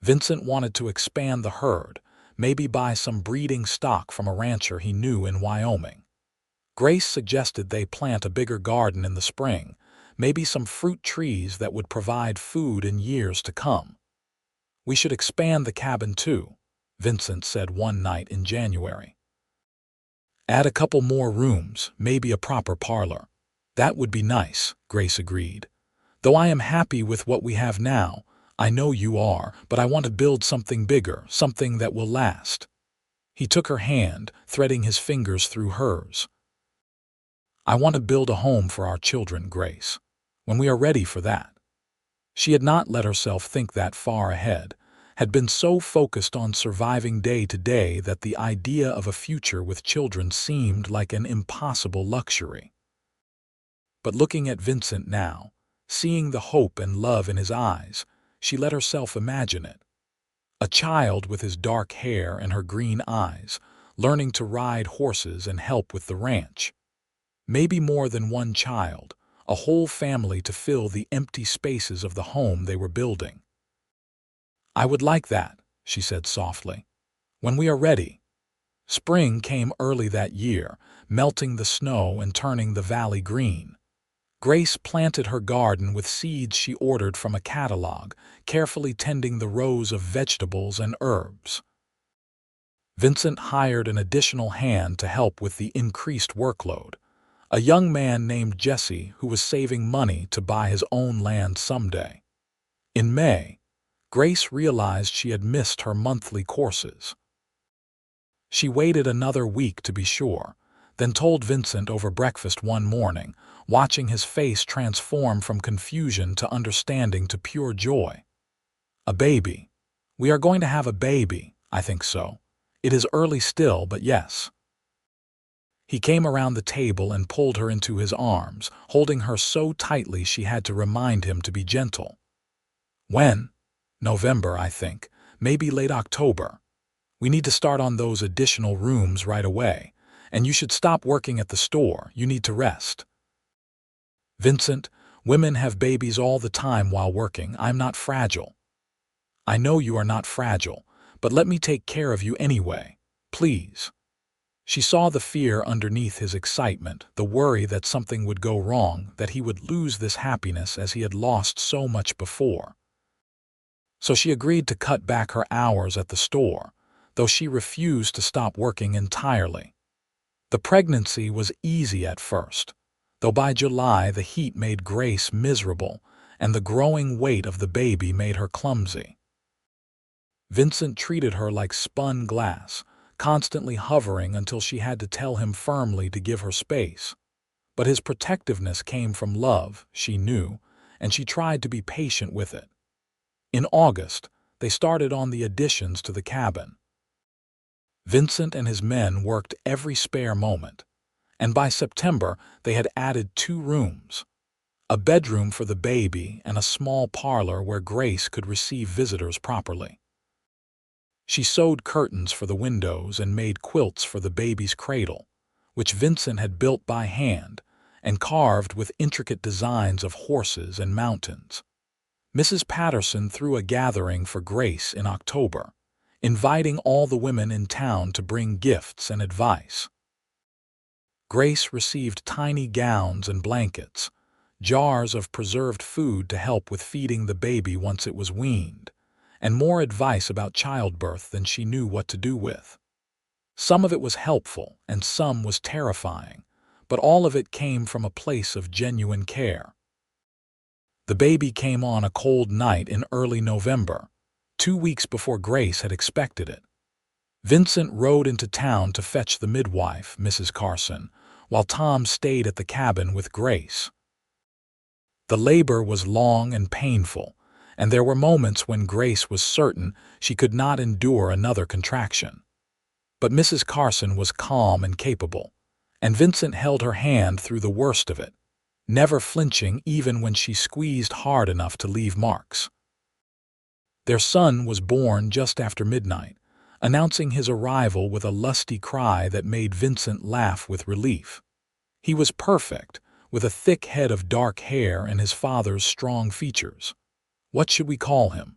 Vincent wanted to expand the herd, maybe buy some breeding stock from a rancher he knew in Wyoming. Grace suggested they plant a bigger garden in the spring, maybe some fruit trees that would provide food in years to come. "We should expand the cabin too," Vincent said one night in January. "Add a couple more rooms, maybe a proper parlor." "That would be nice," Grace agreed. "Though I am happy with what we have now, I know you are, but I want to build something bigger, something that will last." He took her hand, threading his fingers through hers. "I want to build a home for our children, Grace, when we are ready for that." She had not let herself think that far ahead, had been so focused on surviving day to day that the idea of a future with children seemed like an impossible luxury. But looking at Vincent now, seeing the hope and love in his eyes, she let herself imagine it. A child with his dark hair and her green eyes, learning to ride horses and help with the ranch. Maybe more than one child, a whole family to fill the empty spaces of the home they were building. "I would like that," she said softly, "when we are ready." Spring came early that year, melting the snow and turning the valley green. Grace planted her garden with seeds she ordered from a catalog, carefully tending the rows of vegetables and herbs. Vincent hired an additional hand to help with the increased workload, a young man named Jesse who was saving money to buy his own land someday. In May, Grace realized she had missed her monthly courses. She waited another week to be sure, then told Vincent over breakfast one morning, watching his face transform from confusion to understanding to pure joy. "A baby. We are going to have a baby, I think so. It is early still, but yes." He came around the table and pulled her into his arms, holding her so tightly she had to remind him to be gentle. "When? November, I think. Maybe late October. We need to start on those additional rooms right away, and you should stop working at the store. You need to rest." "Vincent, women have babies all the time while working. I'm not fragile." "I know you are not fragile, but let me take care of you anyway. Please." She saw the fear underneath his excitement, the worry that something would go wrong, that he would lose this happiness as he had lost so much before. So she agreed to cut back her hours at the store, though she refused to stop working entirely. The pregnancy was easy at first, though by July the heat made Grace miserable, and the growing weight of the baby made her clumsy. Vincent treated her like spun glass, constantly hovering until she had to tell him firmly to give her space. But his protectiveness came from love, she knew, and she tried to be patient with it. In August, they started on the additions to the cabin. Vincent and his men worked every spare moment, and by September they had added 2 rooms, a bedroom for the baby and a small parlor where Grace could receive visitors properly. She sewed curtains for the windows and made quilts for the baby's cradle, which Vincent had built by hand and carved with intricate designs of horses and mountains. Mrs. Patterson threw a gathering for Grace in October, inviting all the women in town to bring gifts and advice. Grace received tiny gowns and blankets, jars of preserved food to help with feeding the baby once it was weaned, and more advice about childbirth than she knew what to do with. Some of it was helpful and some was terrifying, but all of it came from a place of genuine care. The baby came on a cold night in early November, 2 weeks before Grace had expected it. Vincent rode into town to fetch the midwife, Mrs. Carson, while Tom stayed at the cabin with Grace. The labor was long and painful, and there were moments when Grace was certain she could not endure another contraction. But Mrs. Carson was calm and capable, and Vincent held her hand through the worst of it, never flinching even when she squeezed hard enough to leave marks. Their son was born just after midnight, announcing his arrival with a lusty cry that made Vincent laugh with relief. He was perfect, with a thick head of dark hair and his father's strong features. "What should we call him?"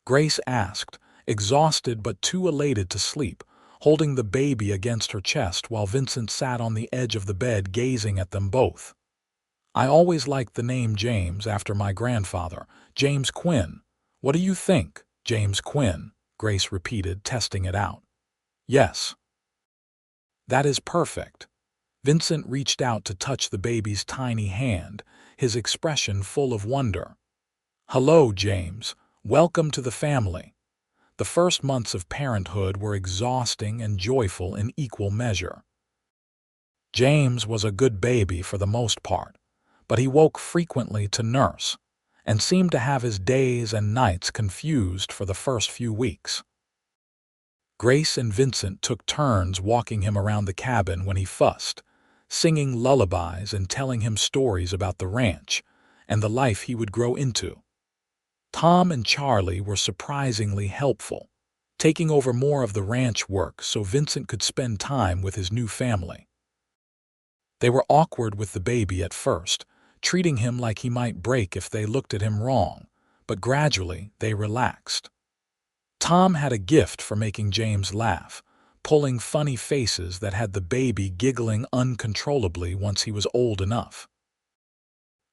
Grace asked, exhausted but too elated to sleep, holding the baby against her chest while Vincent sat on the edge of the bed gazing at them both. "I always liked the name James after my grandfather, James Quinn. What do you think?" "James Quinn," Grace repeated, testing it out. "Yes." "That is perfect." Vincent reached out to touch the baby's tiny hand, his expression full of wonder. "Hello, James. Welcome to the family." The first months of parenthood were exhausting and joyful in equal measure. James was a good baby for the most part, but he woke frequently to nurse, and seemed to have his days and nights confused for the first few weeks. Grace and Vincent took turns walking him around the cabin when he fussed, singing lullabies and telling him stories about the ranch and the life he would grow into. Tom and Charlie were surprisingly helpful, taking over more of the ranch work so Vincent could spend time with his new family. They were awkward with the baby at first, treating him like he might break if they looked at him wrong, but gradually they relaxed. Tom had a gift for making James laugh, pulling funny faces that had the baby giggling uncontrollably once he was old enough.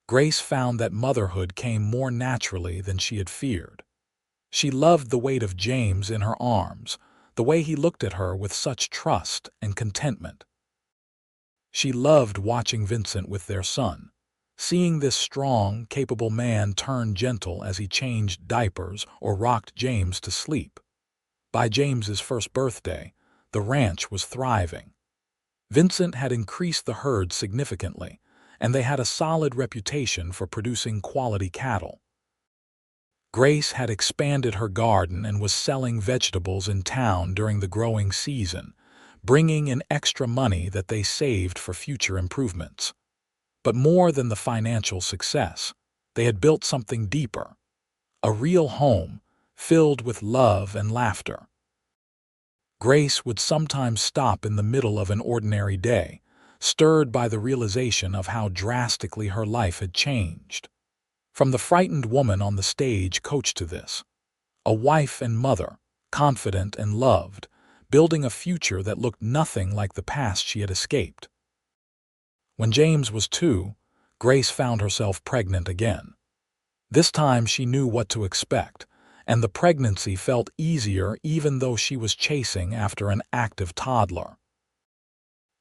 Grace found that motherhood came more naturally than she had feared. She loved the weight of James in her arms, the way he looked at her with such trust and contentment. She loved watching Vincent with their son, seeing this strong, capable man turn gentle as he changed diapers or rocked James to sleep. By James's first birthday, the ranch was thriving. Vincent had increased the herd significantly, and they had a solid reputation for producing quality cattle. Grace had expanded her garden and was selling vegetables in town during the growing season, bringing in extra money that they saved for future improvements. But more than the financial success, they had built something deeper, a real home filled with love and laughter. Grace would sometimes stop in the middle of an ordinary day, stirred by the realization of how drastically her life had changed. From the frightened woman on the stage coach to this, a wife and mother, confident and loved, building a future that looked nothing like the past she had escaped. When James was 2, Grace found herself pregnant again. This time she knew what to expect, and the pregnancy felt easier even though she was chasing after an active toddler.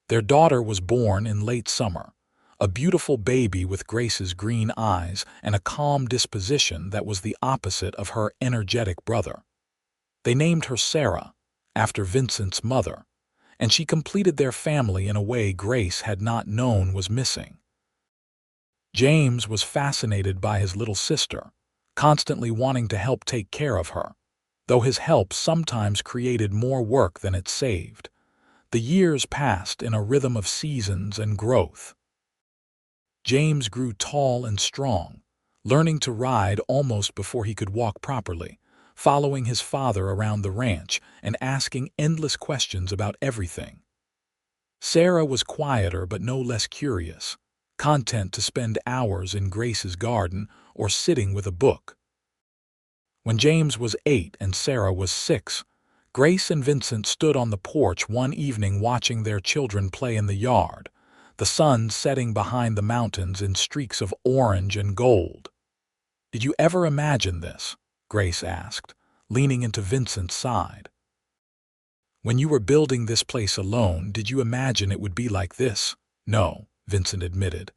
Their daughter was born in late summer, a beautiful baby with Grace's green eyes and a calm disposition that was the opposite of her energetic brother. They named her Sarah, after Vincent's mother, and she completed their family in a way Grace had not known was missing. James was fascinated by his little sister, constantly wanting to help take care of her, though his help sometimes created more work than it saved. The years passed in a rhythm of seasons and growth. James grew tall and strong, learning to ride almost before he could walk properly, following his father around the ranch and asking endless questions about everything. Sarah was quieter but no less curious, content to spend hours in Grace's garden or sitting with a book. When James was 8 and Sarah was 6, Grace and Vincent stood on the porch one evening watching their children play in the yard, the sun setting behind the mountains in streaks of orange and gold. "Did you ever imagine this?" Grace asked, leaning into Vincent's side. "When you were building this place alone, did you imagine it would be like this?" "No," Vincent admitted.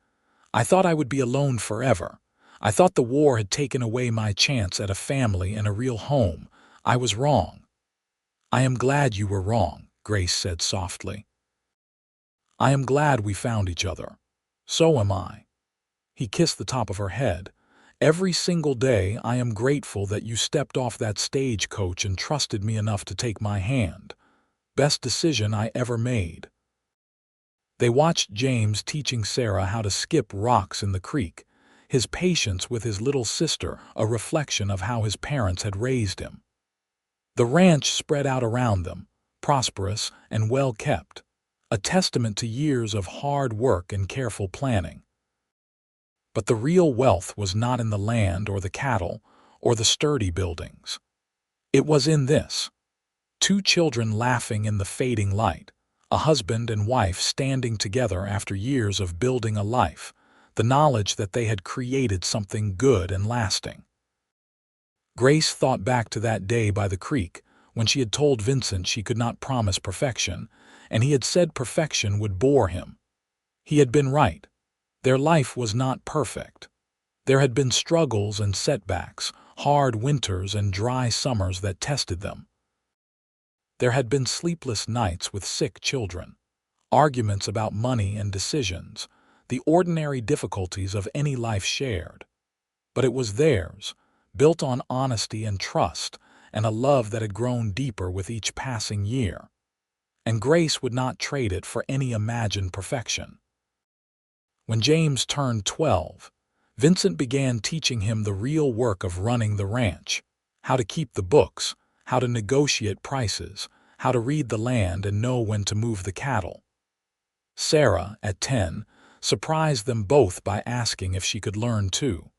"I thought I would be alone forever. I thought the war had taken away my chance at a family and a real home. I was wrong." "I am glad you were wrong," Grace said softly. "I am glad we found each other. So am I." He kissed the top of her head. "Every single day I am grateful that you stepped off that stagecoach and trusted me enough to take my hand. Best decision I ever made." They watched James teaching Sarah how to skip rocks in the creek, his patience with his little sister a reflection of how his parents had raised him. The ranch spread out around them, prosperous and well-kept, a testament to years of hard work and careful planning. But the real wealth was not in the land or the cattle or the sturdy buildings. It was in this: 2 children laughing in the fading light, a husband and wife standing together after years of building a life, the knowledge that they had created something good and lasting. Grace thought back to that day by the creek when she had told Vincent she could not promise perfection, and he had said perfection would bore him. He had been right. Their life was not perfect. There had been struggles and setbacks, hard winters and dry summers that tested them. There had been sleepless nights with sick children, arguments about money and decisions, the ordinary difficulties of any life shared. But it was theirs, built on honesty and trust, and a love that had grown deeper with each passing year. And Grace would not trade it for any imagined perfection. When James turned 12, Vincent began teaching him the real work of running the ranch, how to keep the books, how to negotiate prices, how to read the land and know when to move the cattle. Sarah, at 10, surprised them both by asking if she could learn too.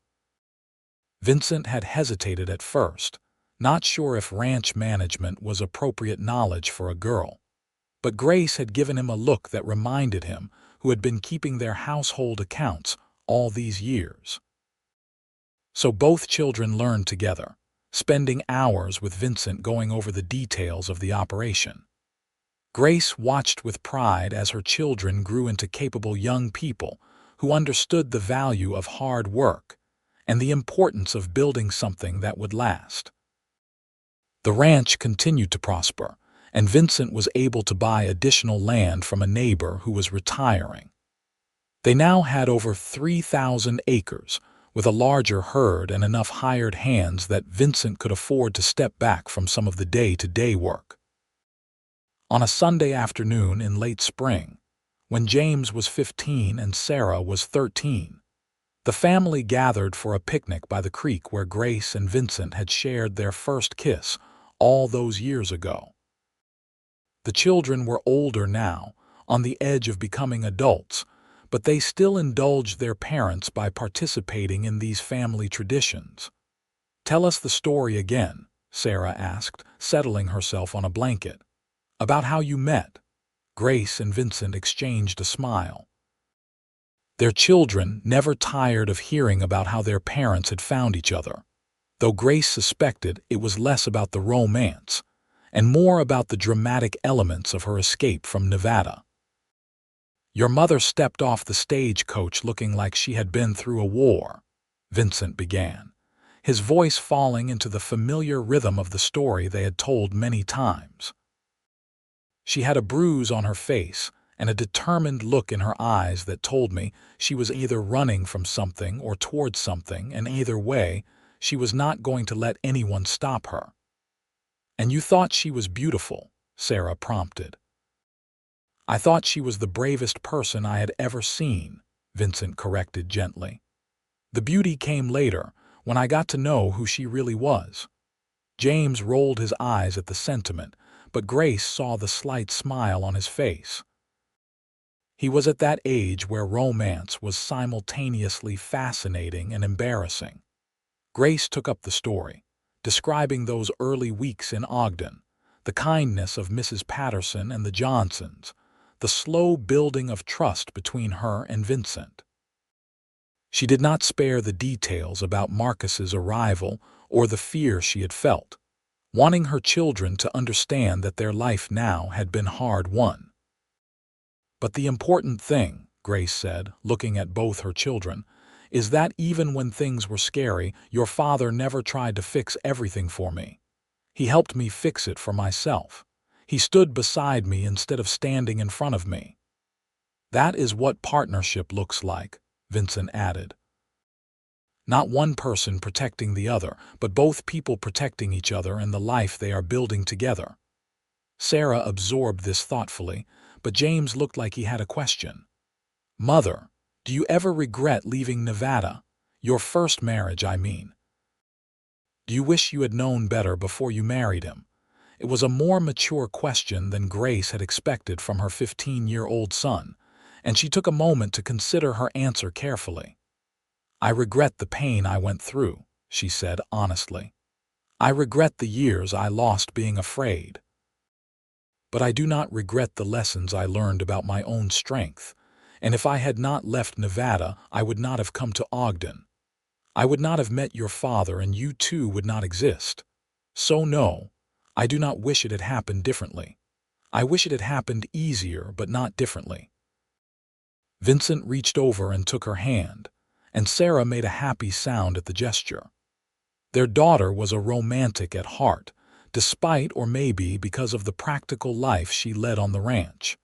Vincent had hesitated at first, not sure if ranch management was appropriate knowledge for a girl. But Grace had given him a look that reminded him who had been keeping their household accounts all these years. So both children learned together, spending hours with Vincent going over the details of the operation. Grace watched with pride as her children grew into capable young people who understood the value of hard work and the importance of building something that would last. The ranch continued to prosper, and Vincent was able to buy additional land from a neighbor who was retiring. They now had over 3,000 acres, with a larger herd and enough hired hands that Vincent could afford to step back from some of the day-to-day work. On a Sunday afternoon in late spring, when James was 15 and Sarah was 13, the family gathered for a picnic by the creek where Grace and Vincent had shared their first kiss all those years ago. The children were older now, on the edge of becoming adults, but they still indulged their parents by participating in these family traditions. "Tell us the story again," Sarah asked, settling herself on a blanket. "About how you met." Grace and Vincent exchanged a smile. Their children never tired of hearing about how their parents had found each other, though Grace suspected it was less about the romance and more about the dramatic elements of her escape from Nevada. "Your mother stepped off the stagecoach looking like she had been through a war," Vincent began, his voice falling into the familiar rhythm of the story they had told many times. "She had a bruise on her face and a determined look in her eyes that told me she was either running from something or towards something, and either way, she was not going to let anyone stop her." "And you thought she was beautiful," Sarah prompted. "I thought she was the bravest person I had ever seen," Vincent corrected gently. "The beauty came later, when I got to know who she really was." James rolled his eyes at the sentiment, but Grace saw the slight smile on his face. He was at that age where romance was simultaneously fascinating and embarrassing. Grace took up the story, describing those early weeks in Ogden, the kindness of Mrs. Patterson and the Johnsons, the slow building of trust between her and Vincent. She did not spare the details about Marcus's arrival or the fear she had felt, wanting her children to understand that their life now had been hard-won. "But the important thing," Grace said, looking at both her children, "is that even when things were scary, your father never tried to fix everything for me. He helped me fix it for myself. He stood beside me instead of standing in front of me." "That is what partnership looks like," Vincent added. "Not one person protecting the other, but both people protecting each other and the life they are building together." Sarah absorbed this thoughtfully, but James looked like he had a question. "Mother, do you ever regret leaving Nevada? Your first marriage, I mean. Do you wish you had known better before you married him?" It was a more mature question than Grace had expected from her 15-year-old son, and she took a moment to consider her answer carefully. "I regret the pain I went through," she said honestly. "I regret the years I lost being afraid. But I do not regret the lessons I learned about my own strength, and if I had not left Nevada, I would not have come to Ogden. I would not have met your father, and you too would not exist. So no, I do not wish it had happened differently. I wish it had happened easier, but not differently." Vincent reached over and took her hand, and Sarah made a happy sound at the gesture. Their daughter was a romantic at heart, despite or maybe because of the practical life she led on the ranch.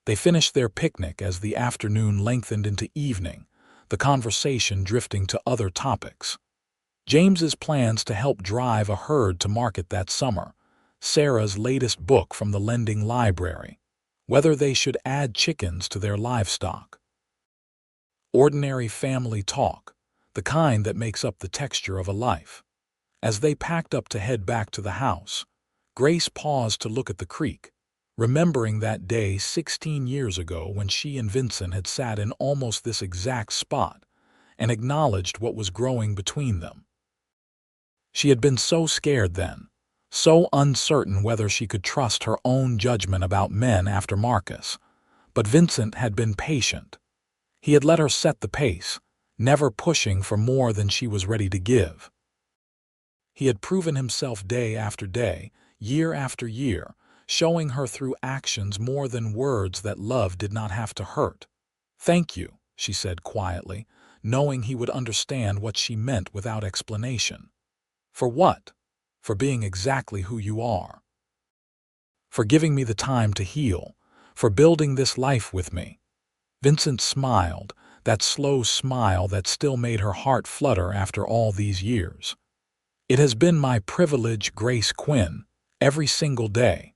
They finished their picnic as the afternoon lengthened into evening, the conversation drifting to other topics. James's plans to help drive a herd to market that summer, Sarah's latest book from the lending library, whether they should add chickens to their livestock. Ordinary family talk, the kind that makes up the texture of a life. As they packed up to head back to the house, Grace paused to look at the creek, remembering that day 16 years ago when she and Vincent had sat in almost this exact spot and acknowledged what was growing between them. She had been so scared then, so uncertain whether she could trust her own judgment about men after Marcus, but Vincent had been patient. He had let her set the pace, never pushing for more than she was ready to give. He had proven himself day after day, year after year, showing her through actions more than words that love did not have to hurt. "Thank you," she said quietly, knowing he would understand what she meant without explanation. "For what?" "For being exactly who you are. For giving me the time to heal. For building this life with me." Vincent smiled, that slow smile that still made her heart flutter after all these years. "It has been my privilege, Grace Quinn, every single day."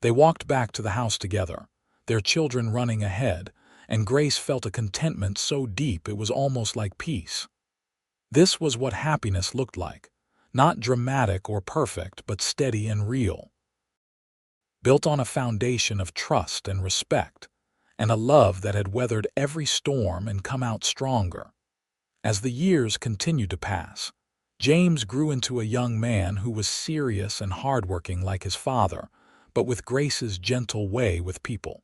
They walked back to the house together, their children running ahead, and Grace felt a contentment so deep it was almost like peace. This was what happiness looked like, not dramatic or perfect, but steady and real, built on a foundation of trust and respect, and a love that had weathered every storm and come out stronger. As the years continued to pass, James grew into a young man who was serious and hardworking like his father, but with Grace's gentle way with people.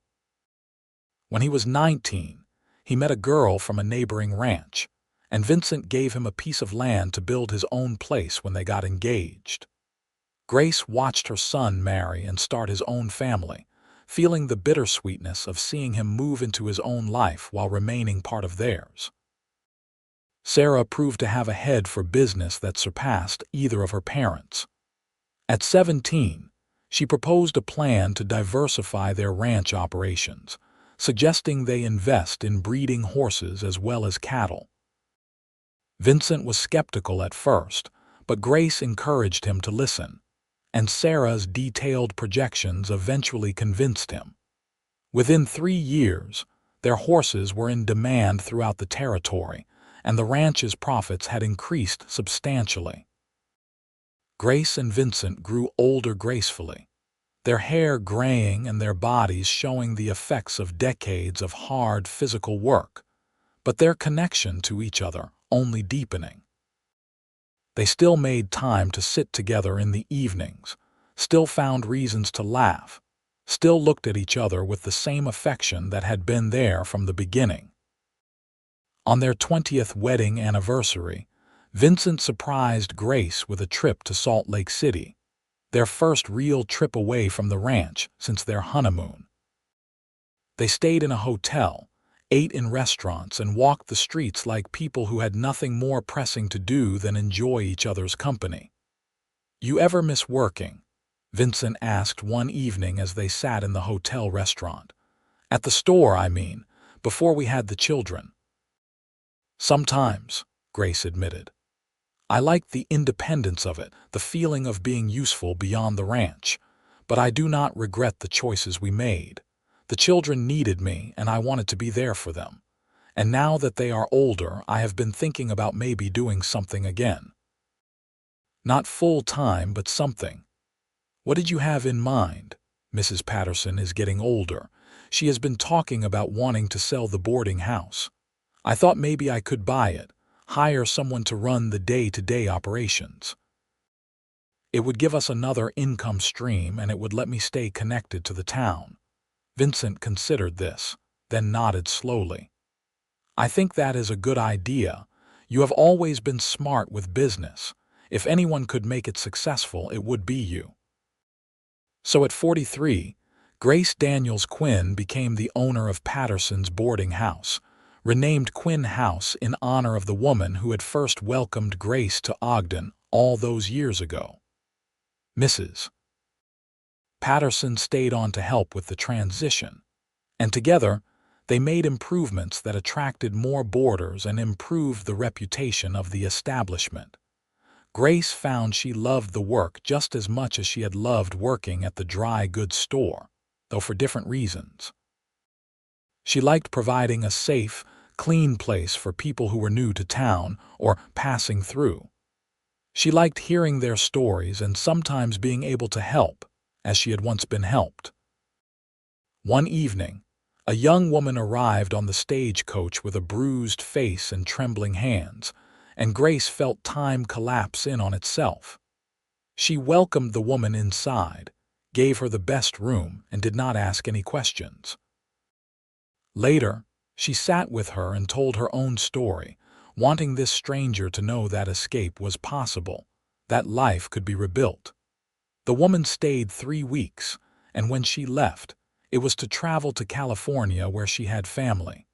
When he was 19, he met a girl from a neighboring ranch, and Vincent gave him a piece of land to build his own place when they got engaged. Grace watched her son marry and start his own family, feeling the bittersweetness of seeing him move into his own life while remaining part of theirs. Sarah proved to have a head for business that surpassed either of her parents. At 17, she proposed a plan to diversify their ranch operations, suggesting they invest in breeding horses as well as cattle. Vincent was skeptical at first, but Grace encouraged him to listen, and Sarah's detailed projections eventually convinced him. Within 3 years, their horses were in demand throughout the territory, and the ranch's profits had increased substantially. Grace and Vincent grew older gracefully, their hair graying and their bodies showing the effects of decades of hard physical work, but their connection to each other only deepening. They still made time to sit together in the evenings, still found reasons to laugh, still looked at each other with the same affection that had been there from the beginning. On their 20th wedding anniversary, Vincent surprised Grace with a trip to Salt Lake City, their first real trip away from the ranch since their honeymoon. They stayed in a hotel, ate in restaurants, and walked the streets like people who had nothing more pressing to do than enjoy each other's company. "You ever miss working?" Vincent asked one evening as they sat in the hotel restaurant. "At the store, I mean, before we had the children." "Sometimes," Grace admitted. "I liked the independence of it, the feeling of being useful beyond the ranch, but I do not regret the choices we made. The children needed me, and I wanted to be there for them. And now that they are older, I have been thinking about maybe doing something again. Not full-time, but something." "What did you have in mind?" "Mrs. Patterson is getting older. She has been talking about wanting to sell the boarding house. I thought maybe I could buy it, hire someone to run the day-to-day operations. It would give us another income stream, and it would let me stay connected to the town." Vincent considered this, then nodded slowly. "I think that is a good idea. You have always been smart with business. If anyone could make it successful, it would be you." So at 43, Grace Daniels Quinn became the owner of Patterson's boarding house, renamed Quinn House in honor of the woman who had first welcomed Grace to Ogden all those years ago. Mrs. Patterson stayed on to help with the transition, and together they made improvements that attracted more boarders and improved the reputation of the establishment. Grace found she loved the work just as much as she had loved working at the dry goods store, though for different reasons. She liked providing a safe, clean place for people who were new to town or passing through. She liked hearing their stories and sometimes being able to help, as she had once been helped. One evening, a young woman arrived on the stagecoach with a bruised face and trembling hands, and Grace felt time collapse in on itself. She welcomed the woman inside, gave her the best room, and did not ask any questions. Later, she sat with her and told her own story, wanting this stranger to know that escape was possible, that life could be rebuilt. The woman stayed 3 weeks, and when she left, it was to travel to California where she had family.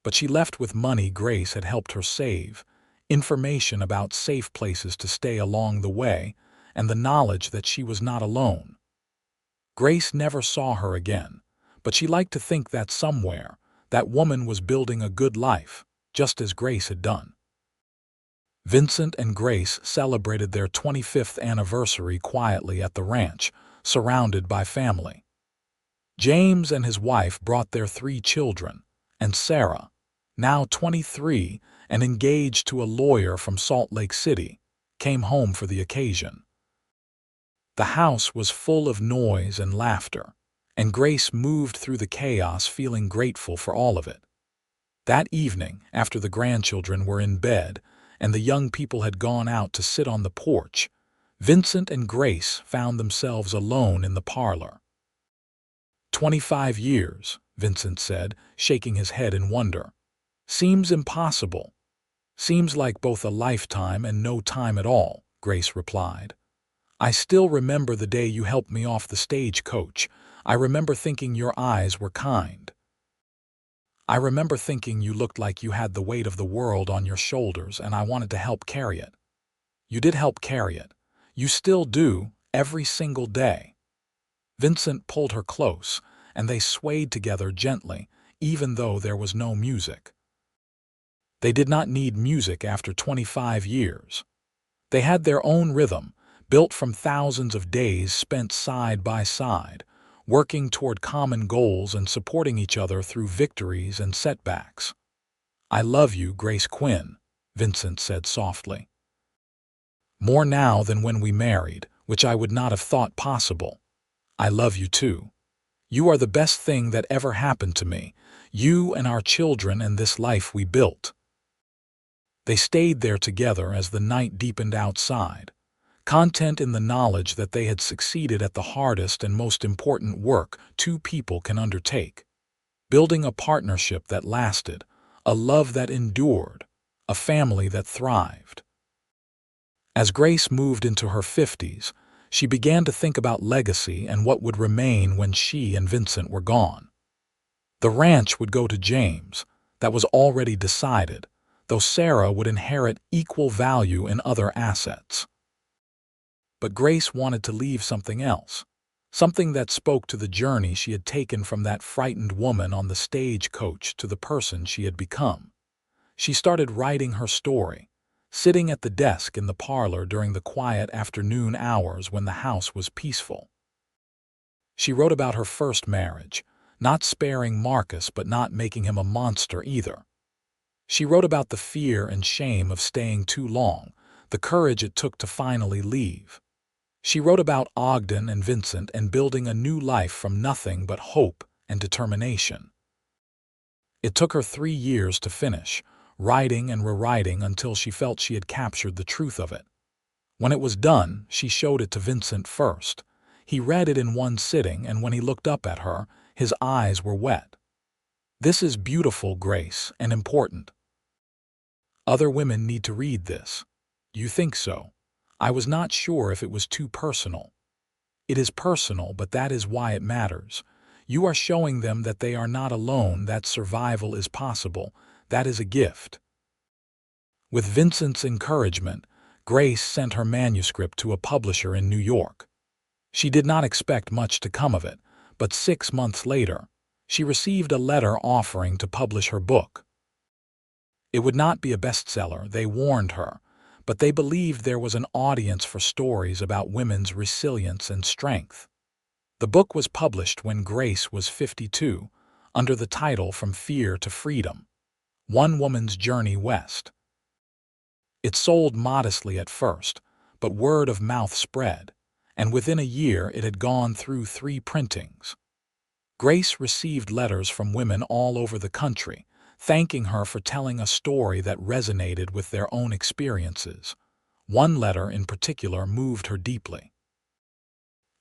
But she left with money Grace had helped her save, information about safe places to stay along the way, and the knowledge that she was not alone. Grace never saw her again, but she liked to think that somewhere, that woman was building a good life, just as Grace had done. Vincent and Grace celebrated their 25th anniversary quietly at the ranch, surrounded by family. James and his wife brought their 3 children, and Sarah, now 23 and engaged to a lawyer from Salt Lake City, came home for the occasion. The house was full of noise and laughter, and Grace moved through the chaos feeling grateful for all of it. That evening, after the grandchildren were in bed and the young people had gone out to sit on the porch, Vincent and Grace found themselves alone in the parlor. 25 years, Vincent said, shaking his head in wonder. Seems impossible. Seems like both a lifetime and no time at all, Grace replied. I still remember the day you helped me off the stagecoach. I remember thinking your eyes were kind. I remember thinking you looked like you had the weight of the world on your shoulders and I wanted to help carry it. You did help carry it. You still do, every single day. Vincent pulled her close, and they swayed together gently, even though there was no music. They did not need music after 25 years. They had their own rhythm, built from thousands of days spent side by side, working toward common goals and supporting each other through victories and setbacks. I love you, Grace Quinn, Vincent said softly. More now than when we married, which I would not have thought possible. I love you too. You are the best thing that ever happened to me, you and our children and this life we built. They stayed there together as the night deepened outside, content in the knowledge that they had succeeded at the hardest and most important work 2 people can undertake, building a partnership that lasted, a love that endured, a family that thrived. As Grace moved into her 50s, she began to think about legacy and what would remain when she and Vincent were gone. The ranch would go to James, that was already decided, though Sarah would inherit equal value in other assets. But Grace wanted to leave something else, something that spoke to the journey she had taken from that frightened woman on the stagecoach to the person she had become. She started writing her story, sitting at the desk in the parlor during the quiet afternoon hours when the house was peaceful. She wrote about her first marriage, not sparing Marcus but not making him a monster either. She wrote about the fear and shame of staying too long, the courage it took to finally leave. She wrote about Ogden and Vincent and building a new life from nothing but hope and determination. It took her 3 years to finish, writing and rewriting until she felt she had captured the truth of it. When it was done, she showed it to Vincent first. He read it in one sitting, and when he looked up at her, his eyes were wet. This is beautiful, Grace, and important. Other women need to read this. You think so? I was not sure if it was too personal. It is personal, but that is why it matters. You are showing them that they are not alone, that survival is possible. That is a gift. With Vincent's encouragement, Grace sent her manuscript to a publisher in New York. She did not expect much to come of it, but 6 months later, she received a letter offering to publish her book. It would not be a bestseller, they warned her, but they believed there was an audience for stories about women's resilience and strength. The book was published when Grace was 52, under the title From Fear to Freedom: One Woman's Journey West. It sold modestly at first, but word of mouth spread, and within a year it had gone through 3 printings. Grace received letters from women all over the country, thanking her for telling a story that resonated with their own experiences. One letter in particular moved her deeply.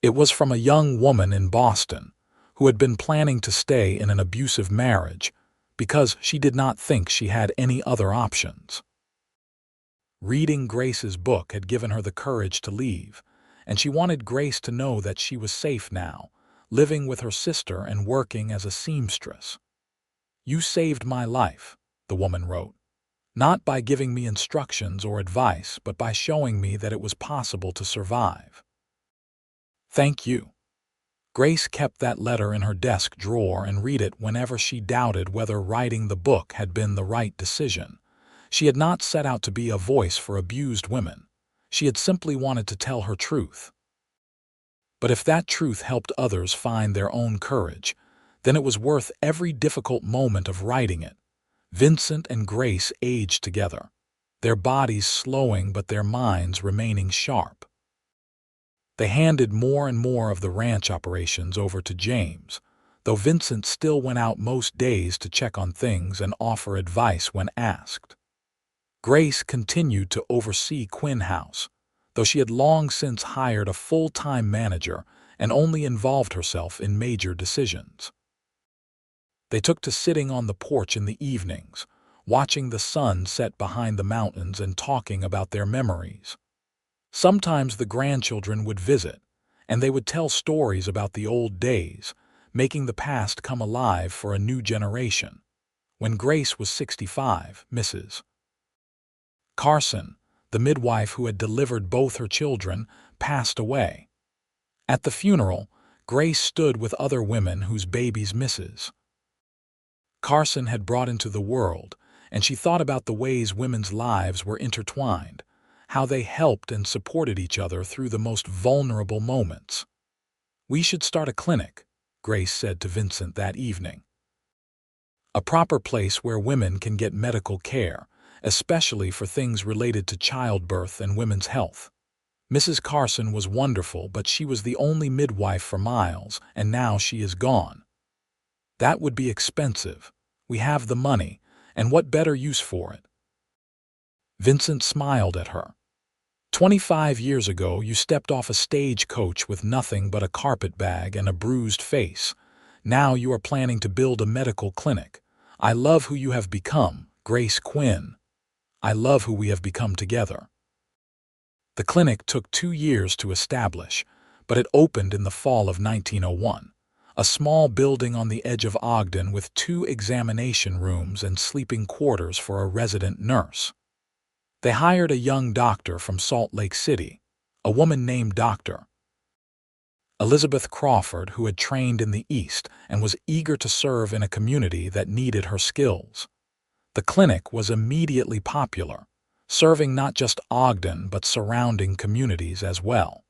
It was from a young woman in Boston who had been planning to stay in an abusive marriage because she did not think she had any other options. Reading Grace's book had given her the courage to leave, and she wanted Grace to know that she was safe now, living with her sister and working as a seamstress. "You saved my life," the woman wrote, "not by giving me instructions or advice, but by showing me that it was possible to survive. Thank you." Grace kept that letter in her desk drawer and read it whenever she doubted whether writing the book had been the right decision. She had not set out to be a voice for abused women. She had simply wanted to tell her truth. But if that truth helped others find their own courage, then it was worth every difficult moment of writing it. Vincent and Grace aged together, their bodies slowing but their minds remaining sharp. They handed more and more of the ranch operations over to James, though Vincent still went out most days to check on things and offer advice when asked. Grace continued to oversee Quinn House, though she had long since hired a full-time manager and only involved herself in major decisions. They took to sitting on the porch in the evenings, watching the sun set behind the mountains and talking about their memories. Sometimes the grandchildren would visit, and they would tell stories about the old days, making the past come alive for a new generation. When Grace was 65, Mrs. Carson, the midwife who had delivered both her children, passed away. At the funeral, Grace stood with other women whose babies Mrs. Carson had brought into the world, and she thought about the ways women's lives were intertwined, how they helped and supported each other through the most vulnerable moments. "We should start a clinic," Grace said to Vincent that evening. "A proper place where women can get medical care, especially for things related to childbirth and women's health." Mrs. Carson was wonderful, but she was the only midwife for Miles, and now she is gone. "That would be expensive. We have the money, and what better use for it?" Vincent smiled at her. 25 years ago, you stepped off a stagecoach with nothing but a carpetbag and a bruised face. Now you are planning to build a medical clinic. I love who you have become, Grace Quinn. I love who we have become together." The clinic took 2 years to establish, but it opened in the fall of 1901, a small building on the edge of Ogden with 2 examination rooms and sleeping quarters for a resident nurse. They hired a young doctor from Salt Lake City, a woman named Dr. Elizabeth Crawford, who had trained in the East and was eager to serve in a community that needed her skills. The clinic was immediately popular, serving not just Ogden but surrounding communities as well.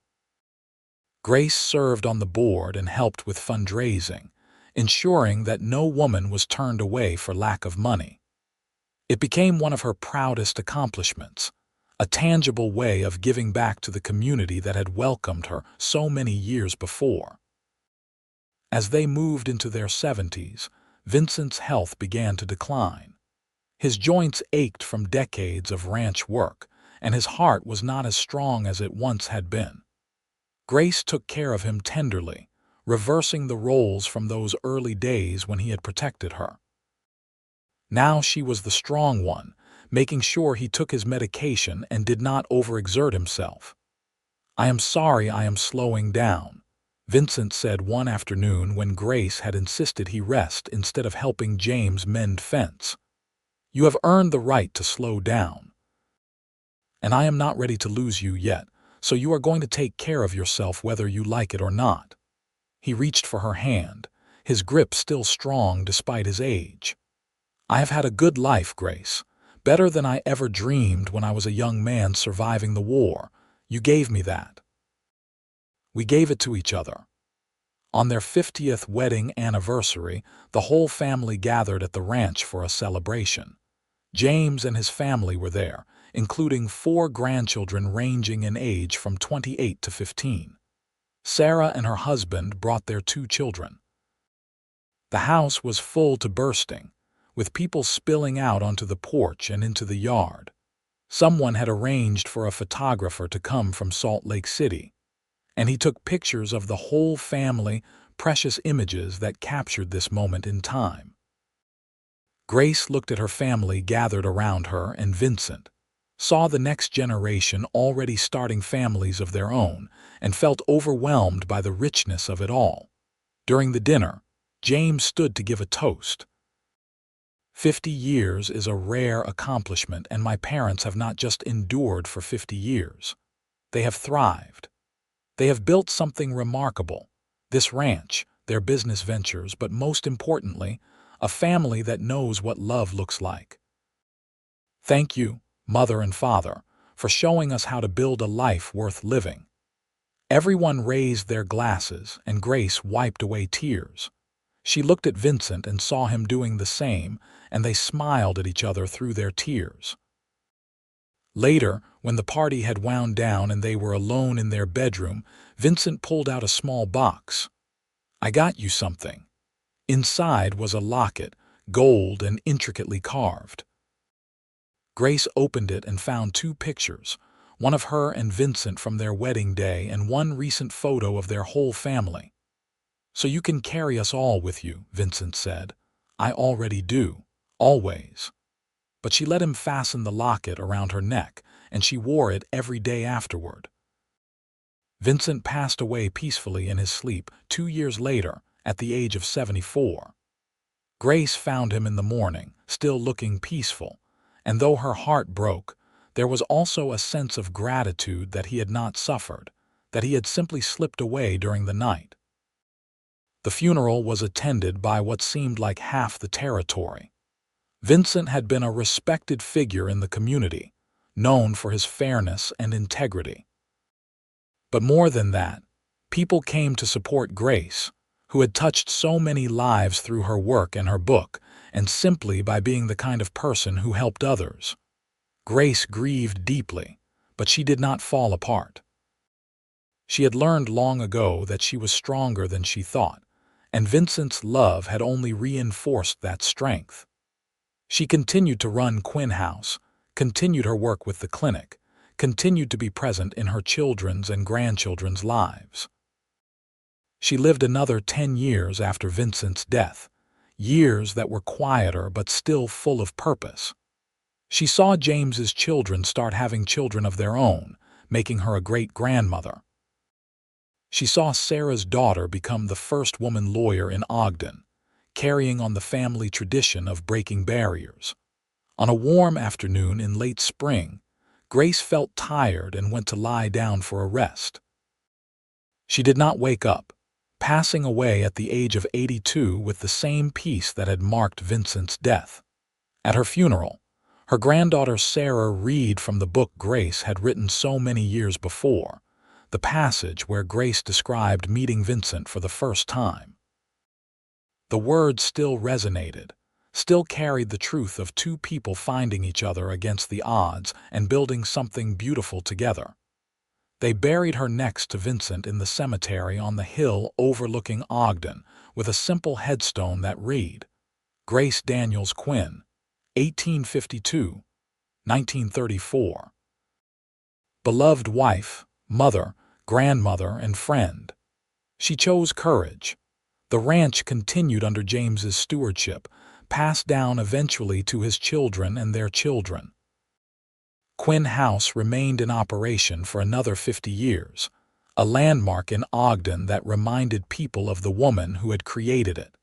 Grace served on the board and helped with fundraising, ensuring that no woman was turned away for lack of money. It became one of her proudest accomplishments, a tangible way of giving back to the community that had welcomed her so many years before. As they moved into their 70s, Vincent's health began to decline. His joints ached from decades of ranch work, and his heart was not as strong as it once had been. Grace took care of him tenderly, reversing the roles from those early days when he had protected her. Now she was the strong one, making sure he took his medication and did not overexert himself. "I am sorry I am slowing down," Vincent said one afternoon when Grace had insisted he rest instead of helping James mend fence. "You have earned the right to slow down. And I am not ready to lose you yet, so you are going to take care of yourself whether you like it or not." He reached for her hand, his grip still strong despite his age. "I have had a good life, Grace, better than I ever dreamed when I was a young man surviving the war. You gave me that." We gave it to each other. On their 50th wedding anniversary, the whole family gathered at the ranch for a celebration. James and his family were there, including 4 grandchildren ranging in age from 28 to 15. Sarah and her husband brought their 2 children. The house was full to bursting, with people spilling out onto the porch and into the yard. Someone had arranged for a photographer to come from Salt Lake City, and he took pictures of the whole family, precious images that captured this moment in time. Grace looked at her family gathered around her and Vincent. saw the next generation already starting families of their own, and felt overwhelmed by the richness of it all. During the dinner, James stood to give a toast. 50 years is a rare accomplishment, and my parents have not just endured for 50 years. They have thrived. They have built something remarkable. This ranch, their business ventures, but most importantly, a family that knows what love looks like. Thank you, Mother and Father, for showing us how to build a life worth living. Everyone raised their glasses, and Grace wiped away tears. She looked at Vincent and saw him doing the same, and they smiled at each other through their tears. Later, when the party had wound down and they were alone in their bedroom, Vincent pulled out a small box. "I got you something." Inside was a locket, gold and intricately carved. Grace opened it and found 2 pictures, one of her and Vincent from their wedding day and one recent photo of their whole family. "So you can carry us all with you," Vincent said. "I already do, always." But she let him fasten the locket around her neck, and she wore it every day afterward. Vincent passed away peacefully in his sleep 2 years later, at the age of 74. Grace found him in the morning, still looking peaceful, and though her heart broke, there was also a sense of gratitude that he had not suffered, that he had simply slipped away during the night. The funeral was attended by what seemed like half the territory. Vincent had been a respected figure in the community, known for his fairness and integrity. But more than that, people came to support Grace, who had touched so many lives through her work and her book, and simply by being the kind of person who helped others. Grace grieved deeply, but she did not fall apart. She had learned long ago that she was stronger than she thought, and Vincent's love had only reinforced that strength. She continued to run Quinn House, continued her work with the clinic, continued to be present in her children's and grandchildren's lives. She lived another 10 years after Vincent's death, years that were quieter but still full of purpose. She saw James's children start having children of their own, making her a great-grandmother. She saw Sarah's daughter become the first woman lawyer in Ogden, carrying on the family tradition of breaking barriers. On a warm afternoon in late spring, Grace felt tired and went to lie down for a rest. She did not wake up, passing away at the age of 82 with the same peace that had marked Vincent's death. At her funeral, her granddaughter Sarah read from the book Grace had written so many years before, the passage where Grace described meeting Vincent for the first time. The words still resonated, still carried the truth of 2 people finding each other against the odds and building something beautiful together. They buried her next to Vincent in the cemetery on the hill overlooking Ogden with a simple headstone that read, "Grace Daniels Quinn, 1852-1934. Beloved wife, mother, grandmother, and friend." She chose courage. The ranch continued under James's stewardship, passed down eventually to his children and their children. Quinn House remained in operation for another 50 years, a landmark in Ogden that reminded people of the woman who had created it.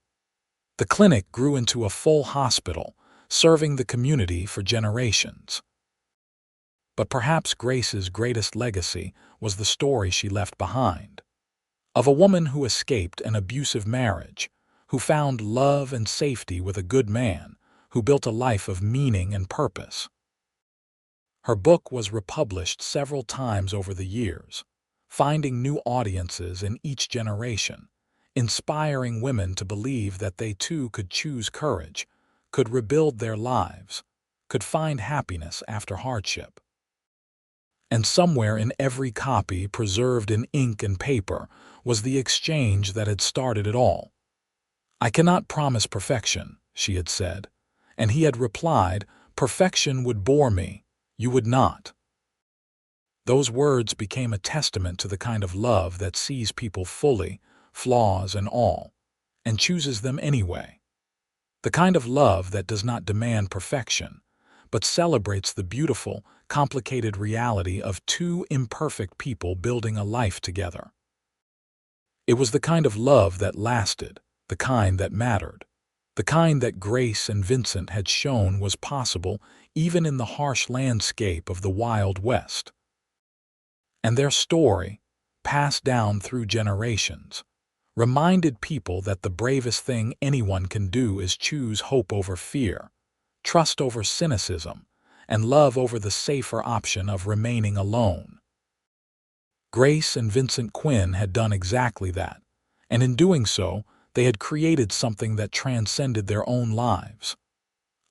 The clinic grew into a full hospital, serving the community for generations. But perhaps Grace's greatest legacy was the story she left behind, of a woman who escaped an abusive marriage, who found love and safety with a good man, who built a life of meaning and purpose. Her book was republished several times over the years, finding new audiences in each generation, inspiring women to believe that they too could choose courage, could rebuild their lives, could find happiness after hardship. And somewhere in every copy, preserved in ink and paper, was the exchange that had started it all. "I cannot promise perfection," she had said, and he had replied, "Perfection would bore me. You would not." Those words became a testament to the kind of love that sees people fully, flaws and all, and chooses them anyway. The kind of love that does not demand perfection, but celebrates the beautiful, complicated reality of two imperfect people building a life together. It was the kind of love that lasted, the kind that mattered, the kind that Grace and Vincent had shown was possible even in the harsh landscape of the Wild West. And their story, passed down through generations, reminded people that the bravest thing anyone can do is choose hope over fear, trust over cynicism, and love over the safer option of remaining alone. Grace and Vincent Quinn had done exactly that, and in doing so, they had created something that transcended their own lives.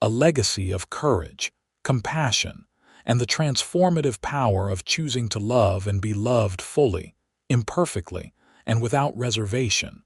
A legacy of courage, compassion, and the transformative power of choosing to love and be loved fully, imperfectly, and without reservation.